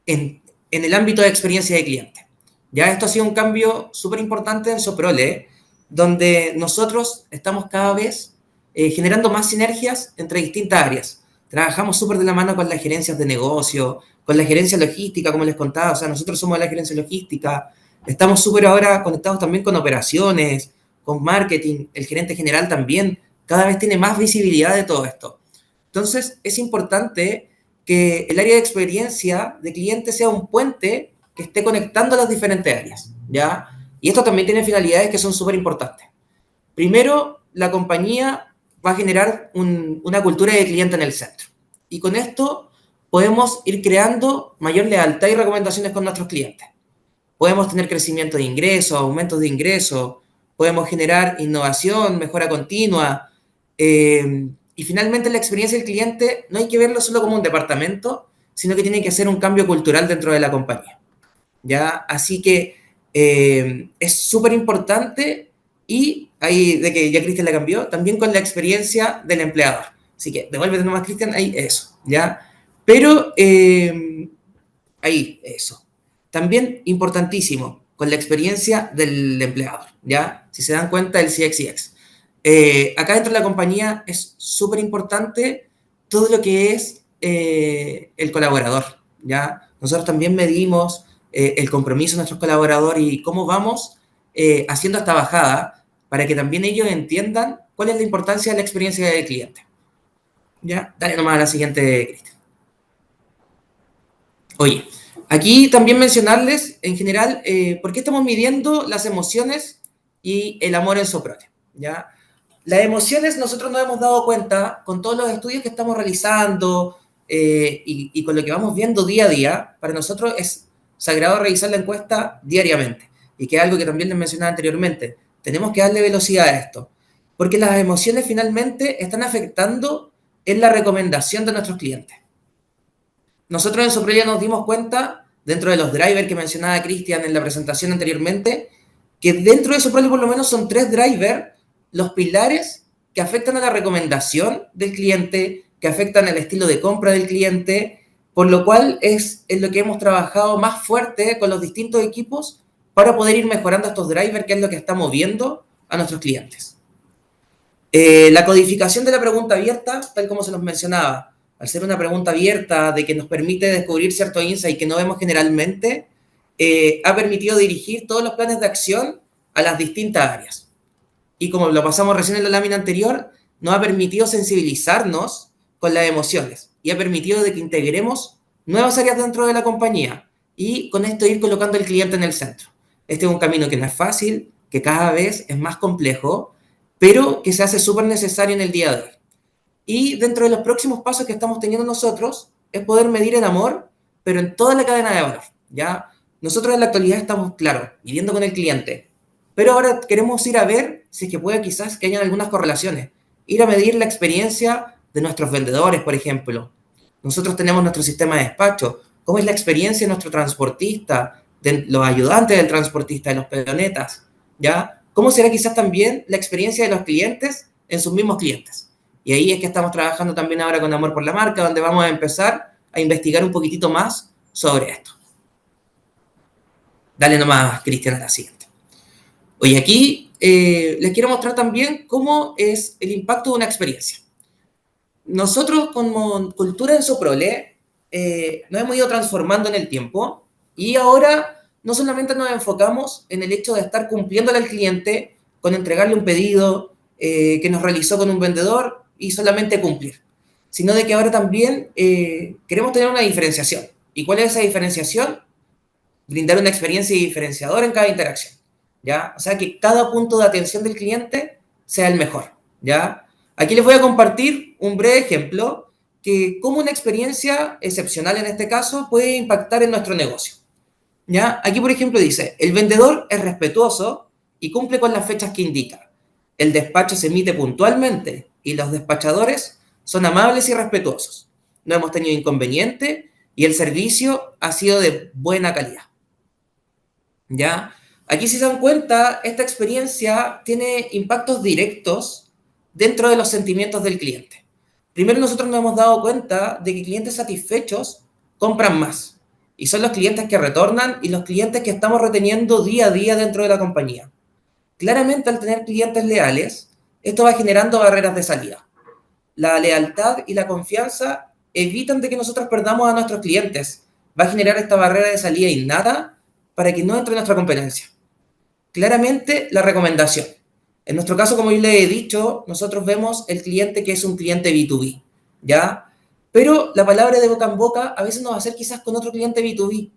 en el ámbito de experiencia de cliente. Ya esto ha sido un cambio súper importante en Soprole, donde nosotros estamos cada vez generando más sinergias entre distintas áreas. Trabajamos súper de la mano con las gerencias de negocio, con la gerencia logística, como les contaba, o sea, nosotros somos de la gerencia logística, estamos súper ahora conectados también con operaciones, con marketing, el gerente general también, cada vez tiene más visibilidad de todo esto. Entonces, es importante que el área de experiencia de cliente sea un puente que esté conectando las diferentes áreas, ¿ya? Y esto también tiene finalidades que son súper importantes. Primero, la compañía va a generar una cultura de cliente en el centro. Y con esto podemos ir creando mayor lealtad y recomendaciones con nuestros clientes. Podemos tener crecimiento de ingresos, aumentos de ingresos, podemos generar innovación, mejora continua. Y finalmente la experiencia del cliente no hay que verlo solo como un departamento, sino que tiene que ser un cambio cultural dentro de la compañía. ¿Ya? Así que es súper importante y ahí de que ya Cristian la cambió, también con la experiencia del empleador. Así que devuélvete nomás, Cristian, ahí eso, ¿ya? Pero ahí eso. También importantísimo, con la experiencia del empleador, ¿ya? Si se dan cuenta, el CX. Acá dentro de la compañía es súper importante todo lo que es el colaborador, ¿ya? Nosotros también medimos el compromiso de nuestros colaboradores y cómo vamos haciendo esta bajada para que también ellos entiendan cuál es la importancia de la experiencia del cliente. ¿Ya? Dale nomás a la siguiente, Cristian. Oye, Aquí también mencionarles, en general, por qué estamos midiendo las emociones y el amor en Soprole, ¿ya? Las emociones nosotros nos hemos dado cuenta con todos los estudios que estamos realizando y con lo que vamos viendo día a día. Para nosotros es sagrado revisar la encuesta diariamente y que es algo que también les mencionaba anteriormente. Tenemos que darle velocidad a esto porque las emociones finalmente están afectando en la recomendación de nuestros clientes. Nosotros en Soprole nos dimos cuenta, dentro de los drivers que mencionaba Cristian en la presentación anteriormente, que dentro de Soprole por lo menos son 3 drivers los pilares que afectan a la recomendación del cliente, que afectan el estilo de compra del cliente, por lo cual es en lo que hemos trabajado más fuerte con los distintos equipos para poder ir mejorando estos drivers, que es lo que está moviendo a nuestros clientes. La codificación de la pregunta abierta, tal como se nos mencionaba, al ser una pregunta abierta de que nos permite descubrir ciertos insights que no vemos generalmente, ha permitido dirigir todos los planes de acción a las distintas áreas. Y como lo pasamos recién en la lámina anterior, nos ha permitido sensibilizarnos con las emociones y ha permitido de que integremos nuevas áreas dentro de la compañía y con esto ir colocando al cliente en el centro. Este es un camino que no es fácil, que cada vez es más complejo, pero que se hace súper necesario en el día de hoy. Y dentro de los próximos pasos que estamos teniendo nosotros es poder medir el amor, pero en toda la cadena de valor, ¿ya? Nosotros en la actualidad estamos, claro, viviendo con el cliente, pero ahora queremos ir a ver si es que puede quizás que hayan algunas correlaciones. Ir a medir la experiencia de nuestros vendedores, por ejemplo. Nosotros tenemos nuestro sistema de despacho. ¿Cómo es la experiencia de nuestro transportista, de los ayudantes del transportista, de los peonetas? ¿Ya? ¿Cómo será quizás también la experiencia de los clientes en sus mismos clientes? Y ahí es que estamos trabajando también ahora con Amor por la Marca, donde vamos a empezar a investigar un poquitito más sobre esto. Dale nomás, Cristian, a la siguiente. Oye, aquí les quiero mostrar también cómo es el impacto de una experiencia. Nosotros como cultura en Soprole nos hemos ido transformando en el tiempo y ahora no solamente nos enfocamos en el hecho de estar cumpliéndole al cliente con entregarle un pedido que nos realizó con un vendedor y solamente cumplir, sino de que ahora también queremos tener una diferenciación. ¿Y cuál es esa diferenciación? Brindar una experiencia diferenciadora en cada interacción, ¿ya? O sea, que cada punto de atención del cliente sea el mejor, ¿ya? Aquí les voy a compartir un breve ejemplo que cómo una experiencia excepcional en este caso puede impactar en nuestro negocio, ¿ya? Aquí, por ejemplo, dice, el vendedor es respetuoso y cumple con las fechas que indica. El despacho se emite puntualmente y los despachadores son amables y respetuosos. No hemos tenido inconveniente y el servicio ha sido de buena calidad. ¿Ya? Aquí si se dan cuenta, esta experiencia tiene impactos directos dentro de los sentimientos del cliente. Primero nosotros nos hemos dado cuenta de que clientes satisfechos compran más. Y son los clientes que retornan y los clientes que estamos reteniendo día a día dentro de la compañía. Claramente al tener clientes leales, esto va generando barreras de salida. La lealtad y la confianza evitan de que nosotros perdamos a nuestros clientes. Va a generar esta barrera de salida innata para que no entre en nuestra competencia. Claramente, la recomendación. En nuestro caso, como yo le he dicho, nosotros vemos el cliente que es un cliente B2B, ¿ya? Pero la palabra de boca en boca a veces no va a ser quizás con otro cliente B2B,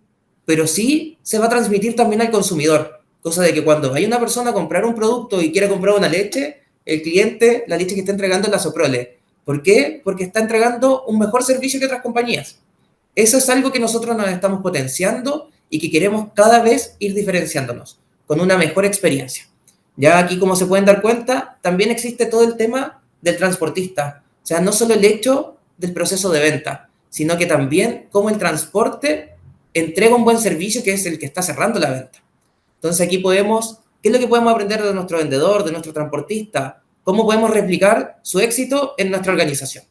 pero sí se va a transmitir también al consumidor. Cosa de que cuando vaya una persona a comprar un producto y quiera comprar una leche, el cliente, la leche que está entregando es la Soprole. ¿Por qué? Porque está entregando un mejor servicio que otras compañías. Eso es algo que nosotros nos estamos potenciando y que queremos cada vez ir diferenciándonos con una mejor experiencia. Ya aquí, como se pueden dar cuenta, también existe todo el tema del transportista. O sea, no solo el hecho del proceso de venta, sino que también cómo el transporte entrega un buen servicio que es el que está cerrando la venta. Entonces aquí podemos, ¿qué es lo que podemos aprender de nuestro vendedor, de nuestro transportista? ¿Cómo podemos replicar su éxito en nuestra organización?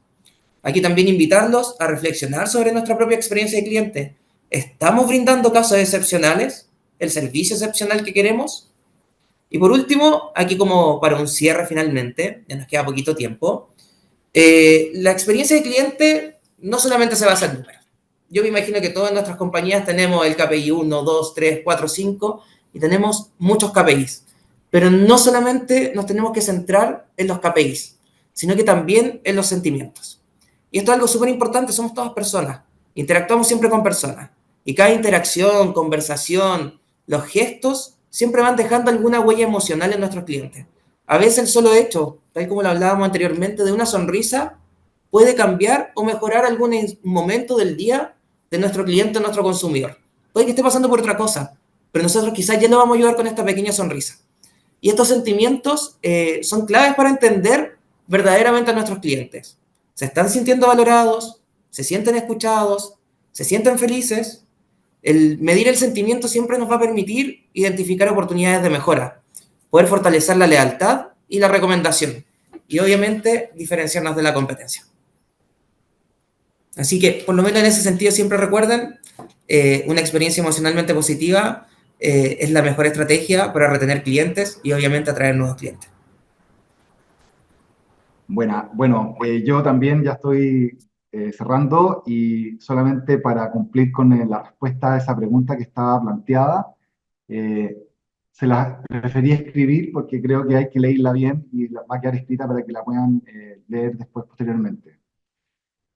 Aquí también invitarlos a reflexionar sobre nuestra propia experiencia de cliente. ¿Estamos brindando casos excepcionales? ¿El servicio excepcional que queremos? Y por último, aquí como para un cierre finalmente, ya nos queda poquito tiempo, la experiencia de cliente no solamente se basa en números. Yo me imagino que todas nuestras compañías tenemos el KPI 1, 2, 3, 4, 5 y tenemos muchos KPIs. Pero no solamente nos tenemos que centrar en los KPIs, sino que también en los sentimientos. Y esto es algo súper importante, somos todas personas, interactuamos siempre con personas. Y cada interacción, conversación, los gestos, siempre van dejando alguna huella emocional en nuestros clientes. A veces el solo hecho, tal como lo hablábamos anteriormente, de una sonrisa, puede cambiar o mejorar algún momento del día de nuestro cliente o nuestro consumidor. Puede que esté pasando por otra cosa, pero nosotros quizás ya lo vamos a ayudar con esta pequeña sonrisa. Y estos sentimientos son claves para entender verdaderamente a nuestros clientes. ¿Se están sintiendo valorados? ¿Se sienten escuchados? ¿Se sienten felices? El medir el sentimiento siempre nos va a permitir identificar oportunidades de mejora, poder fortalecer la lealtad y la recomendación, y obviamente diferenciarnos de la competencia. Así que, por lo menos en ese sentido, siempre recuerden, una experiencia emocionalmente positiva es la mejor estrategia para retener clientes y obviamente atraer nuevos clientes. Bueno, yo también ya estoy cerrando y solamente para cumplir con la respuesta a esa pregunta que estaba planteada, eh, se la preferí escribir porque creo que hay que leerla bien y va a quedar escrita para que la puedan leer después posteriormente.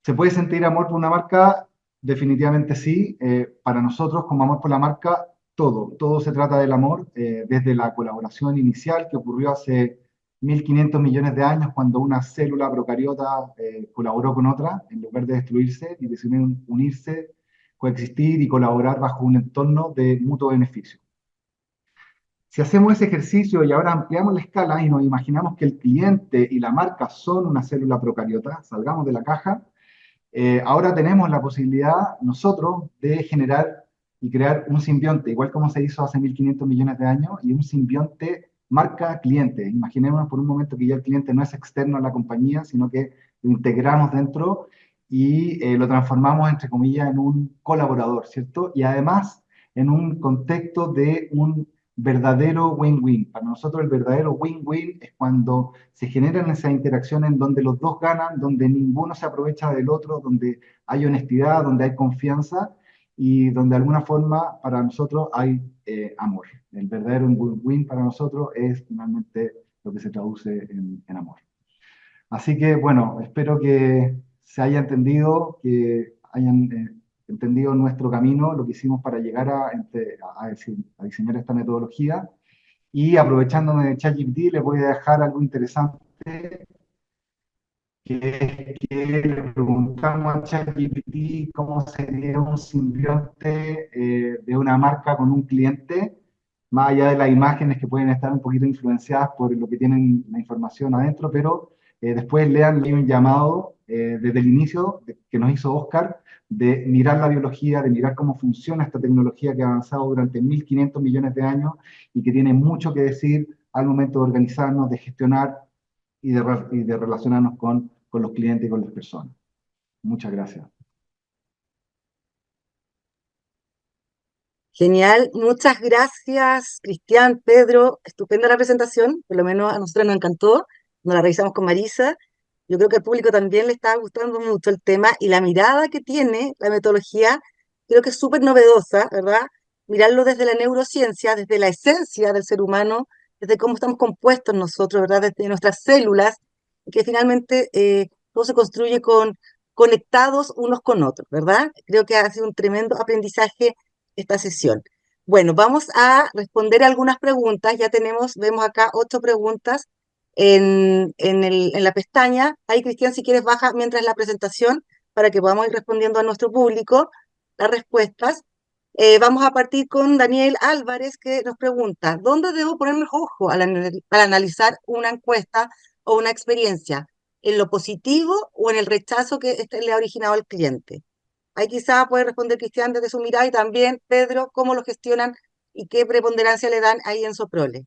¿Se puede sentir amor por una marca? Definitivamente sí. Para nosotros, como amor por la marca, todo se trata del amor, desde la colaboración inicial que ocurrió hace 1.500 millones de años, cuando una célula procariota colaboró con otra, en lugar de destruirse, y decidieron unirse, coexistir y colaborar bajo un entorno de mutuo beneficio. Si hacemos ese ejercicio y ahora ampliamos la escala y nos imaginamos que el cliente y la marca son una célula procariota, salgamos de la caja. Ahora tenemos la posibilidad nosotros de generar y crear un simbionte, igual como se hizo hace 1.500 millones de años, y un simbionte marca-cliente. Imaginémonos por un momento que ya el cliente no es externo a la compañía, sino que lo integramos dentro y lo transformamos, entre comillas, en un colaborador, ¿cierto? Y además en un contexto de un verdadero win-win. Para nosotros el verdadero win-win es cuando se generan esas interacciones en donde los dos ganan, donde ninguno se aprovecha del otro, donde hay honestidad, donde hay confianza y donde de alguna forma para nosotros hay amor. El verdadero win-win para nosotros es finalmente lo que se traduce en amor. Así que bueno, espero que se haya entendido, que hayan entendido nuestro camino, lo que hicimos para llegar a diseñar esta metodología. Y aprovechándome de ChatGPT, les voy a dejar algo interesante, que es que le preguntamos a ChatGPT cómo sería un simbionte de una marca con un cliente, más allá de las imágenes que pueden estar un poquito influenciadas por lo que tienen la información adentro, pero después lean, hay un llamado desde el inicio que nos hizo Oscar, de mirar la biología, de mirar cómo funciona esta tecnología que ha avanzado durante 1.500 millones de años y que tiene mucho que decir al momento de organizarnos, de gestionar y de relacionarnos con los clientes y con las personas. Muchas gracias. Genial, muchas gracias, Cristian, Pedro, estupenda la presentación, por lo menos a nosotros nos encantó, nos la revisamos con Marisa, yo creo que al público también le está gustando mucho el tema y la mirada que tiene la metodología, creo que es súper novedosa, ¿verdad? Mirarlo desde la neurociencia, desde la esencia del ser humano, desde cómo estamos compuestos nosotros, ¿verdad? Desde nuestras células, y que finalmente todo se construye conectados unos con otros, ¿verdad? Creo que ha sido un tremendo aprendizaje esta sesión. Bueno, vamos a responder algunas preguntas. Ya tenemos, vemos acá 8 preguntas en la pestaña. Ahí, Cristian, si quieres, baja mientras la presentación para que podamos ir respondiendo a nuestro público las respuestas. Vamos a partir con Daniel Álvarez, que nos pregunta, ¿dónde debo ponerme ojo al analizar una encuesta o una experiencia? ¿En lo positivo o en el rechazo que este le ha originado al cliente? Ahí quizá puede responder Cristian desde su mirada y también Pedro, cómo lo gestionan y qué preponderancia le dan ahí en Soprole.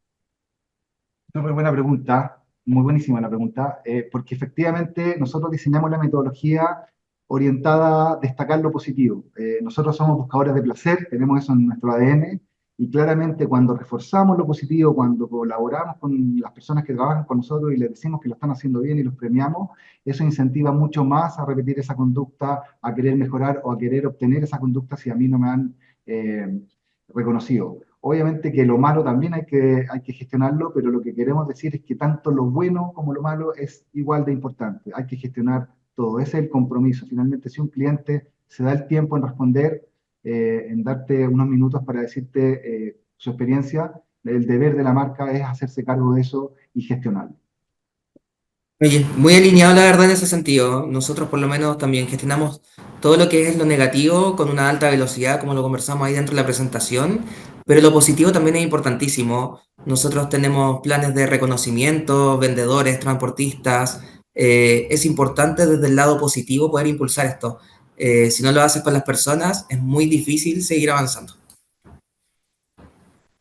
Súper buena pregunta, muy buenísima la pregunta, porque efectivamente nosotros diseñamos la metodología orientada a destacar lo positivo. Nosotros somos buscadores de placer, tenemos eso en nuestro ADN, y claramente cuando reforzamos lo positivo, cuando colaboramos con las personas que trabajan con nosotros y les decimos que lo están haciendo bien y los premiamos, eso incentiva mucho más a repetir esa conducta, a querer mejorar o a querer obtener esa conducta si a mí no me han reconocido. Obviamente que lo malo también hay que gestionarlo, pero lo que queremos decir es que tanto lo bueno como lo malo es igual de importante. Hay que gestionar todo. Ese es el compromiso. Finalmente, si un cliente se da el tiempo en responder, en darte unos minutos para decirte su experiencia. El deber de la marca es hacerse cargo de eso y gestionarlo. Oye, muy alineado la verdad en ese sentido. Nosotros por lo menos también gestionamos todo lo que es lo negativo con una alta velocidad, como lo conversamos ahí dentro de la presentación, pero lo positivo también es importantísimo. Nosotros tenemos planes de reconocimiento, vendedores, transportistas. Es importante desde el lado positivo poder impulsar esto. Si no lo haces con las personas, es muy difícil seguir avanzando.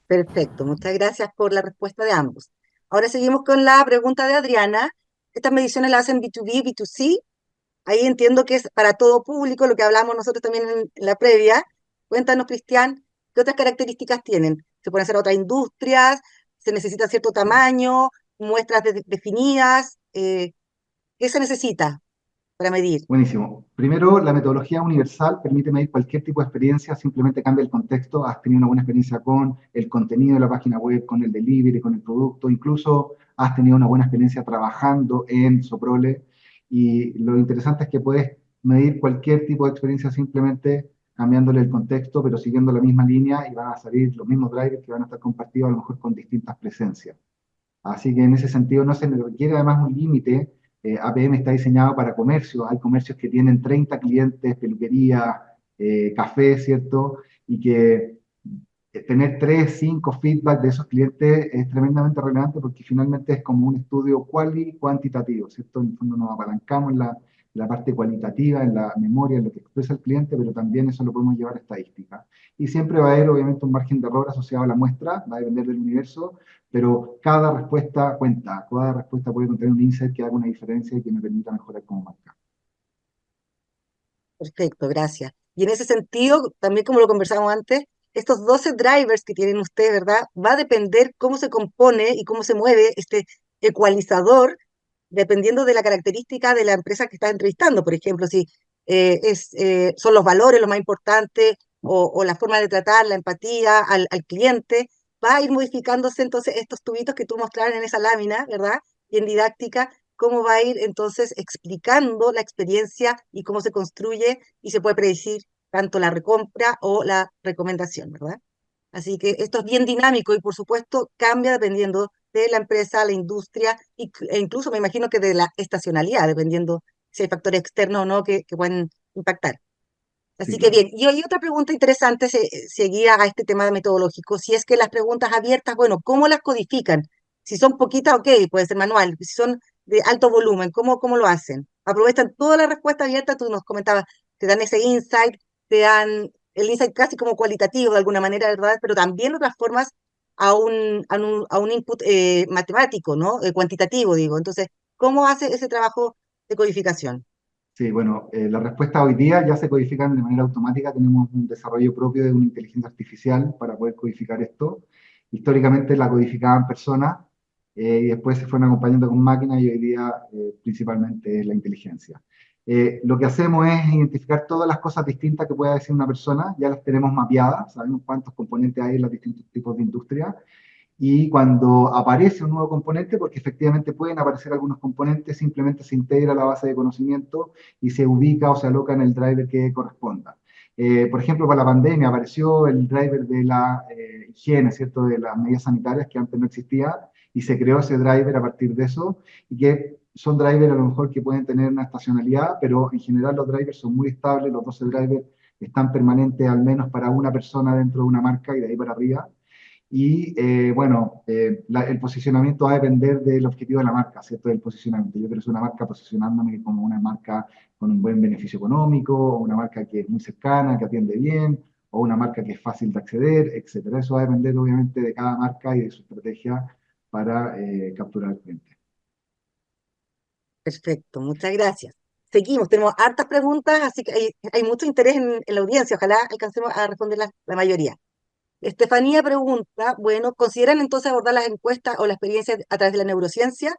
Perfecto, muchas gracias por la respuesta de ambos. Ahora seguimos con la pregunta de Adriana. Estas mediciones las hacen B2B, B2C. Ahí entiendo que es para todo público, lo que hablamos nosotros también en la previa. Cuéntanos, Cristian, ¿qué otras características tienen? ¿Se pueden hacer otras industrias? ¿Se necesita cierto tamaño? ¿Muestras definidas? ¿Qué se necesita para medir? Buenísimo. Primero, la metodología universal permite medir cualquier tipo de experiencia, simplemente cambia el contexto. Has tenido una buena experiencia con el contenido de la página web, con el delivery, con el producto, incluso has tenido una buena experiencia trabajando en Soprole. Y lo interesante es que puedes medir cualquier tipo de experiencia simplemente cambiándole el contexto, pero siguiendo la misma línea y van a salir los mismos drivers que van a estar compartidos a lo mejor con distintas presencias. Así que en ese sentido no se le requiere además un límite. APM está diseñado para comercios. Hay comercios que tienen 30 clientes, peluquería, café, ¿cierto? Y que tener 3, 5 feedback de esos clientes es tremendamente relevante porque finalmente es como un estudio cuantitativo, ¿cierto? En el fondo nos apalancamos en la parte cualitativa, en la memoria, en lo que expresa el cliente, pero también eso lo podemos llevar a estadística. Y siempre va a haber obviamente un margen de error asociado a la muestra, va a depender del universo, pero cada respuesta cuenta, cada respuesta puede contener un insight que haga una diferencia y que me permita mejorar como marca. Perfecto, gracias. Y en ese sentido, también como lo conversamos antes, estos 12 drivers que tienen ustedes, ¿verdad? Va a depender cómo se compone y cómo se mueve este ecualizador, dependiendo de la característica de la empresa que estás entrevistando. Por ejemplo, si son los valores los más importantes o la forma de tratar, la empatía al cliente, va a ir modificándose entonces estos tubitos que tú mostrabas en esa lámina, ¿verdad? Y en didáctica, cómo va a ir entonces explicando la experiencia y cómo se construye y se puede predecir tanto la recompra o la recomendación, ¿verdad? Así que esto es bien dinámico y por supuesto cambia dependiendo de la empresa, la industria e incluso me imagino que de la estacionalidad, dependiendo si hay factores externos o no que pueden impactar. Sí, Así que claro. bien, y hay otra pregunta interesante seguida a este tema metodológico, si es que las preguntas abiertas, bueno, ¿cómo las codifican? Si son poquitas, ok, puede ser manual, si son de alto volumen, ¿cómo lo hacen? Aprovechan toda la respuesta abierta, tú nos comentabas, te dan ese insight, te dan el insight casi como cualitativo de alguna manera, ¿verdad? Pero también lo transformas a un input matemático, ¿no? Cuantitativo, digo. Entonces, ¿cómo hace ese trabajo de codificación? Sí, bueno, la respuesta hoy día ya se codifican de manera automática. Tenemos un desarrollo propio de una inteligencia artificial para poder codificar esto. Históricamente la codificaban personas y después se fueron acompañando con máquinas y hoy día principalmente es la inteligencia. Lo que hacemos es identificar todas las cosas distintas que pueda decir una persona, ya las tenemos mapeadas, sabemos cuántos componentes hay en los distintos tipos de industria y cuando aparece un nuevo componente, porque efectivamente pueden aparecer algunos componentes, simplemente se integra a la base de conocimiento y se ubica o se aloca en el driver que corresponda. Por ejemplo, para la pandemia apareció el driver de la higiene, ¿cierto? De las medidas sanitarias que antes no existía y se creó ese driver a partir de eso y que son drivers a lo mejor que pueden tener una estacionalidad, pero en general los drivers son muy estables, los 12 drivers están permanentes al menos para una persona dentro de una marca y de ahí para arriba. Y bueno, el posicionamiento va a depender del objetivo de la marca, ¿cierto? Del posicionamiento. Yo quiero ser una marca posicionándome como una marca con un buen beneficio económico, o una marca que es muy cercana, que atiende bien, o una marca que es fácil de acceder, etcétera. Eso va a depender obviamente de cada marca y de su estrategia para capturar al cliente. Perfecto, muchas gracias. Seguimos, tenemos hartas preguntas, así que hay mucho interés en la audiencia. Ojalá alcancemos a responder la mayoría. Estefanía pregunta, bueno, ¿consideran entonces abordar las encuestas o la experiencia a través de la neurociencia?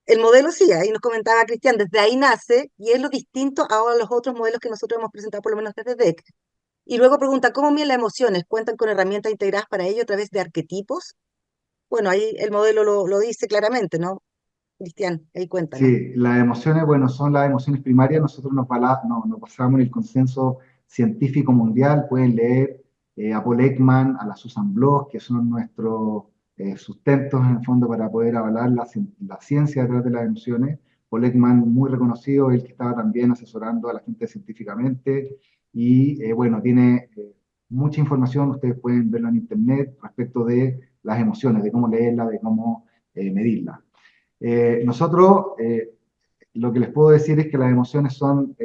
El modelo sí, ahí nos comentaba Cristian, desde ahí nace y es lo distinto a los otros modelos que nosotros hemos presentado, por lo menos desde DEC. Y luego pregunta, ¿cómo miden las emociones? ¿Cuentan con herramientas integradas para ello a través de arquetipos? Bueno, ahí el modelo lo dice claramente, ¿no? Cristian, ahí cuéntanos. Sí, las emociones, bueno, son las emociones primarias. Nosotros nos basamos en el consenso científico mundial, pueden leer a Paul Ekman, a la Susan Bloch, que son nuestros sustentos en el fondo para poder avalar la ciencia detrás de las emociones. Paul Ekman, muy reconocido, el que estaba también asesorando a la gente científicamente, y bueno, tiene mucha información, ustedes pueden verlo en internet respecto de las emociones, de cómo leerlas, de cómo medirlas. Nosotros, lo que les puedo decir es que las emociones son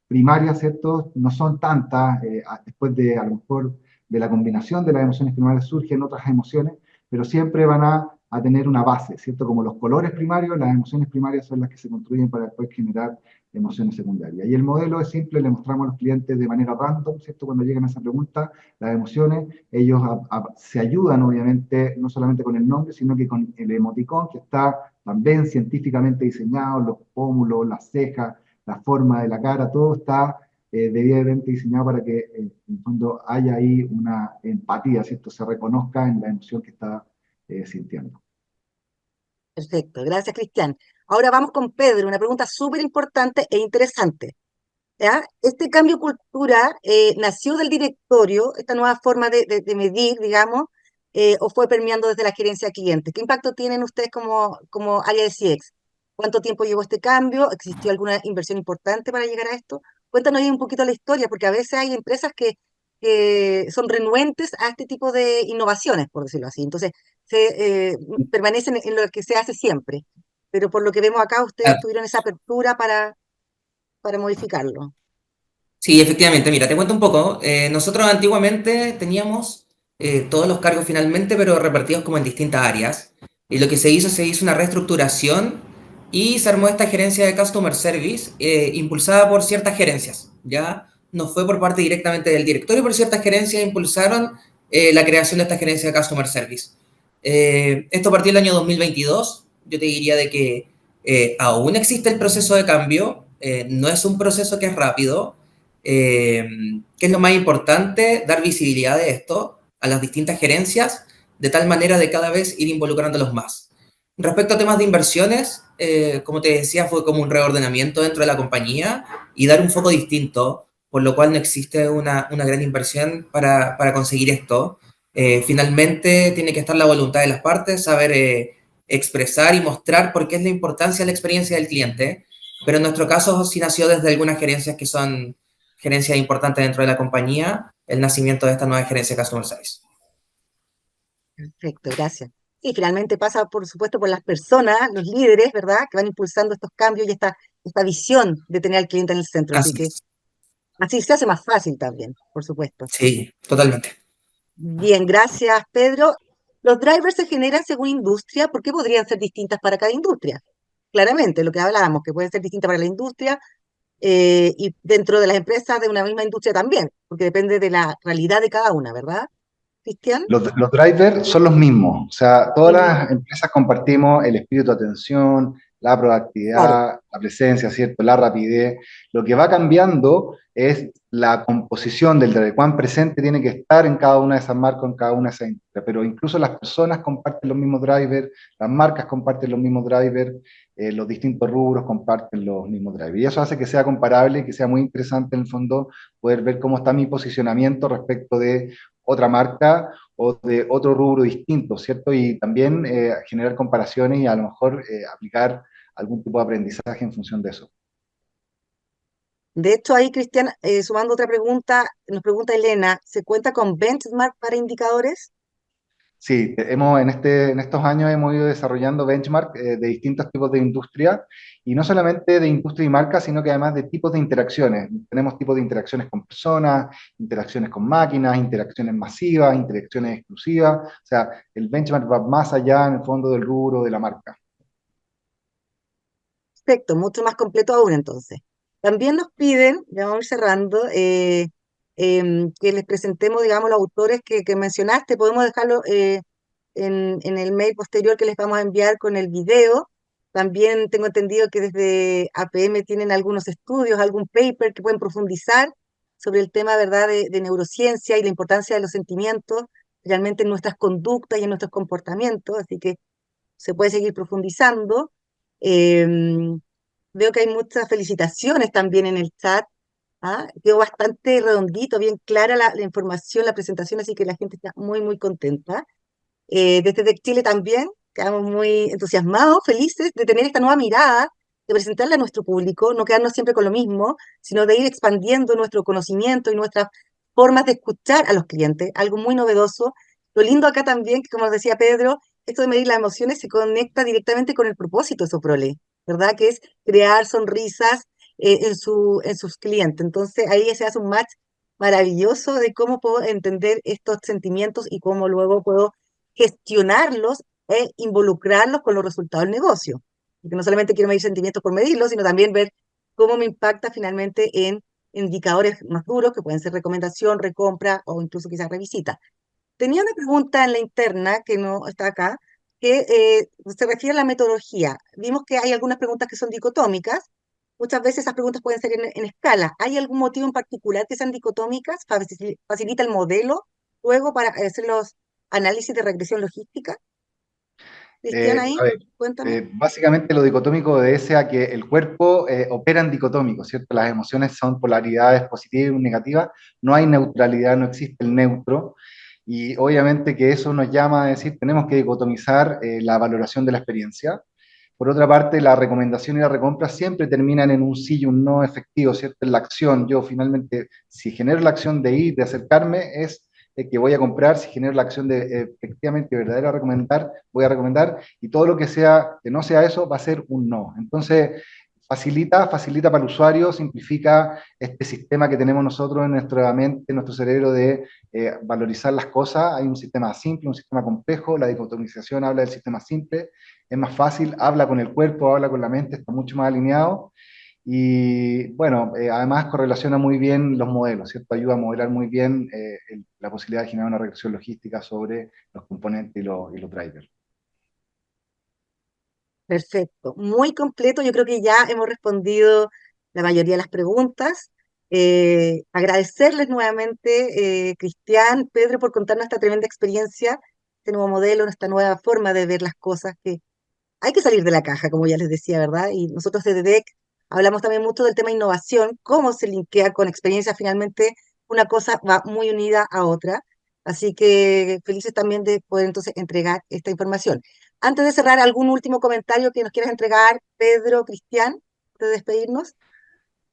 primarias, ¿cierto? No son tantas, después de a lo mejor de la combinación de las emociones primarias surgen otras emociones, pero siempre van a tener una base, ¿cierto? Como los colores primarios, las emociones primarias son las que se construyen para después generar emociones secundarias. Y el modelo es simple, le mostramos a los clientes de manera random, ¿cierto? Cuando llegan a esa pregunta, las emociones, ellos se ayudan obviamente no solamente con el nombre, sino que con el emoticón que está también científicamente diseñado, los pómulos, las cejas, la forma de la cara, todo está debidamente diseñado para que en el fondo haya ahí una empatía, ¿cierto? Se reconozca en la emoción que está sintiendo. Perfecto, gracias, Cristian. Ahora vamos con Pedro, una pregunta súper importante e interesante. ¿Ya? Este cambio de cultura nació del directorio, esta nueva forma de medir, digamos, o fue permeando desde la gerencia de clientes. ¿Qué impacto tienen ustedes como área de CX? ¿Cuánto tiempo llevó este cambio? ¿Existió alguna inversión importante para llegar a esto? Cuéntanos ahí un poquito la historia, porque a veces hay empresas que son renuentes a este tipo de innovaciones, por decirlo así. Entonces, permanecen en lo que se hace siempre. Pero por lo que vemos acá, ustedes tuvieron esa apertura para modificarlo. Sí, efectivamente, mira, te cuento un poco. Nosotros antiguamente teníamos todos los cargos finalmente, pero repartidos como en distintas áreas. Y lo que se hizo una reestructuración y se armó esta gerencia de Customer Service impulsada por ciertas gerencias. Ya no fue por parte directamente del directorio, pero ciertas gerencias impulsaron la creación de esta gerencia de Customer Service. Esto partió el año 2022. Yo te diría de que aún existe el proceso de cambio, no es un proceso que es rápido. ¿Qué es lo más importante? Dar visibilidad de esto a las distintas gerencias, de tal manera de cada vez ir involucrándolos más. Respecto a temas de inversiones, como te decía, fue como un reordenamiento dentro de la compañía y dar un foco distinto, por lo cual no existe una gran inversión para conseguir esto. Finalmente, tiene que estar la voluntad de las partes, saber expresar y mostrar por qué es la importancia de la experiencia del cliente, pero en nuestro caso sí nació desde algunas gerencias que son gerencia importante dentro de la compañía, el nacimiento de esta nueva gerencia de Customer Service. Perfecto, gracias. Y finalmente pasa, por supuesto, por las personas, los líderes, ¿verdad?, que van impulsando estos cambios y esta visión de tener al cliente en el centro. Así Así que es. así se hace más fácil también, por supuesto. Sí, totalmente. Bien, gracias, Pedro. Los drivers se generan según industria, ¿por qué podrían ser distintas para cada industria? Claramente, lo que hablábamos, que pueden ser distintas para la industria y dentro de las empresas de una misma industria también, porque depende de la realidad de cada una, ¿verdad, Cristian? Los drivers son los mismos, o sea, todas Ujú. las empresas compartimos el espíritu de atención, la Claro, proactividad, la presencia, ¿cierto? La rapidez. Lo que va cambiando es la composición del driver, cuán presente tiene que estar en cada una de esas marcas, en cada una de esas industrias. Pero incluso las personas comparten los mismos drivers, las marcas comparten los mismos drivers, los distintos rubros comparten los mismos drivers. Y eso hace que sea comparable y que sea muy interesante en el fondo poder ver cómo está mi posicionamiento respecto de otra marca o de otro rubro distinto, ¿cierto? Y también generar comparaciones y a lo mejor aplicar algún tipo de aprendizaje en función de eso. de hecho, ahí, Cristian, sumando otra pregunta, nos pregunta Elena, ¿se cuenta con benchmark para indicadores? Sí, en estos años hemos ido desarrollando benchmark de distintos tipos de industria y no solamente de industria y marca, sino que además de tipos de interacciones. Tenemos tipos de interacciones con personas, interacciones con máquinas, interacciones masivas, interacciones exclusivas. O sea, el benchmark va más allá en el fondo del rubro de la marca. Perfecto, mucho más completo aún entonces. También nos piden, ya vamos a ir cerrando, que les presentemos, digamos, los autores que mencionaste. Podemos dejarlo en el mail posterior que les vamos a enviar con el video. También tengo entendido que desde APM tienen algunos estudios, algún paper que pueden profundizar sobre el tema, ¿verdad?, de neurociencia y la importancia de los sentimientos realmente en nuestras conductas y en nuestros comportamientos. Así que se puede seguir profundizando. Veo que hay muchas felicitaciones también en el chat. ¿ah? Quedó bastante redondito, bien clara la información, la presentación, así que la gente está muy, muy contenta. Desde Tech Chile también quedamos muy entusiasmados, felices de tener esta nueva mirada, de presentarla a nuestro público, no quedarnos siempre con lo mismo, sino de ir expandiendo nuestro conocimiento y nuestras formas de escuchar a los clientes, algo muy novedoso. Lo lindo acá también, que como decía Pedro, esto de medir las emociones se conecta directamente con el propósito de Soprole, ¿verdad? Que es crear sonrisas en sus clientes. Entonces ahí se hace un match maravilloso de cómo puedo entender estos sentimientos y cómo luego puedo gestionarlos e involucrarlos con los resultados del negocio. Porque no solamente quiero medir sentimientos por medirlos, sino también ver cómo me impacta finalmente en indicadores más duros, que pueden ser recomendación, recompra o incluso quizás revisita. Tenía una pregunta en la interna, que no está acá, que se refiere a la metodología. Vimos que hay algunas preguntas que son dicotómicas. Muchas veces esas preguntas pueden ser en escala. ¿Hay algún motivo en particular que sean dicotómicas? ¿Facilita el modelo luego para hacer los análisis de regresión logística? Cristian, A ahí, ver, cuéntame. básicamente lo dicotómico obedece a que el cuerpo opera en dicotómico, ¿cierto? Las emociones son polaridades positivas y negativas, no hay neutralidad, no existe el neutro, y obviamente que eso nos llama a decir, tenemos que dicotomizar la valoración de la experiencia. Por otra parte, la recomendación y la recompra siempre terminan en un sí y un no efectivo, ¿cierto? En la acción, yo finalmente, si genero la acción de ir, de acercarme, es que voy a comprar, si genero la acción de efectivamente, verdadera recomendar, voy a recomendar, y todo lo que sea, que no sea eso, va a ser un no. Entonces, facilita para el usuario, simplifica este sistema que tenemos nosotros en nuestra mente, en nuestro cerebro de valorizar las cosas. Hay un sistema simple, un sistema complejo, la dicotomización habla del sistema simple, es más fácil, habla con el cuerpo, habla con la mente, está mucho más alineado. Y bueno, además correlaciona muy bien los modelos, ¿cierto? Ayuda a modelar muy bien la posibilidad de generar una regresión logística sobre los componentes y los drivers. Perfecto, muy completo. Yo creo que ya hemos respondido la mayoría de las preguntas. Agradecerles nuevamente, Cristian, Pedro, por contarnos esta tremenda experiencia, este nuevo modelo, esta nueva forma de ver las cosas, que hay que salir de la caja, como ya les decía, ¿verdad? Y nosotros desde DEC hablamos también mucho del tema innovación, cómo se linkea con experiencia. Finalmente, una cosa va muy unida a otra. Así que felices también de poder entonces entregar esta información. Antes de cerrar, ¿algún último comentario que nos quieras entregar, Pedro, Cristian, antes de despedirnos?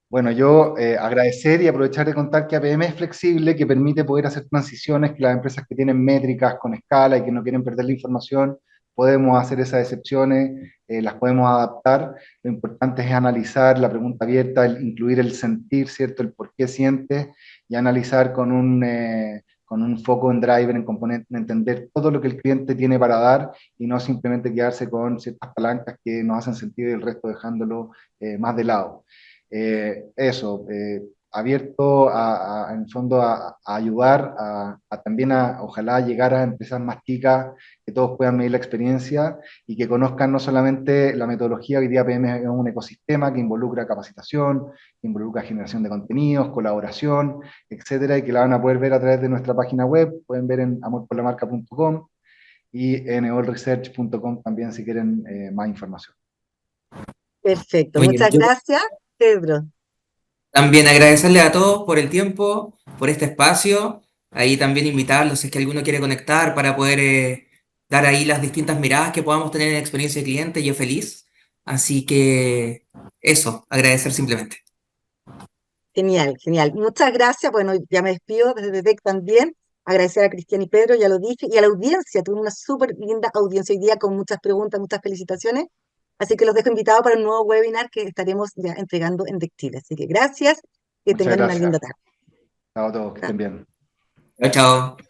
Bueno, yo agradecer y aprovechar de contar que APM es flexible, que permite poder hacer transiciones, que las empresas que tienen métricas con escala y que no quieren perder la información, podemos hacer esas excepciones, las podemos adaptar. Lo importante es analizar la pregunta abierta, incluir el sentir, ¿cierto? El por qué sientes y analizar con un foco en driver, en componente, en entender todo lo que el cliente tiene para dar y no simplemente quedarse con ciertas palancas que nos hacen sentido y el resto dejándolo más de lado. Abierto en el fondo a ayudar, también ojalá llegar a empresas más chicas, que todos puedan medir la experiencia y que conozcan no solamente la metodología. Hoy día PM es un ecosistema que involucra capacitación, que involucra generación de contenidos, colaboración, etcétera, y que la van a poder ver a través de nuestra página web, pueden ver en amorporlamarca.com y en eolresearch.com también si quieren más información. Perfecto, Muy bien, muchas gracias, Pedro. también agradecerle a todos por el tiempo, por este espacio. Ahí también invitarlos si es que alguno quiere conectar para poder dar ahí las distintas miradas que podamos tener en la experiencia de cliente. Yo feliz. Así que eso, agradecer simplemente. Genial, genial. Muchas gracias. Bueno, ya me despido desde DEC también. Agradecer a Cristian y Pedro, ya lo dije, y a la audiencia. Tuve una súper linda audiencia hoy día con muchas preguntas, muchas felicitaciones. Así que los dejo invitados para un nuevo webinar que estaremos ya entregando en DEC Chile. Así que gracias, que Muchas tengan una gracias. linda tarde. Chao a todos, que Chao. estén bien. Chao, chao.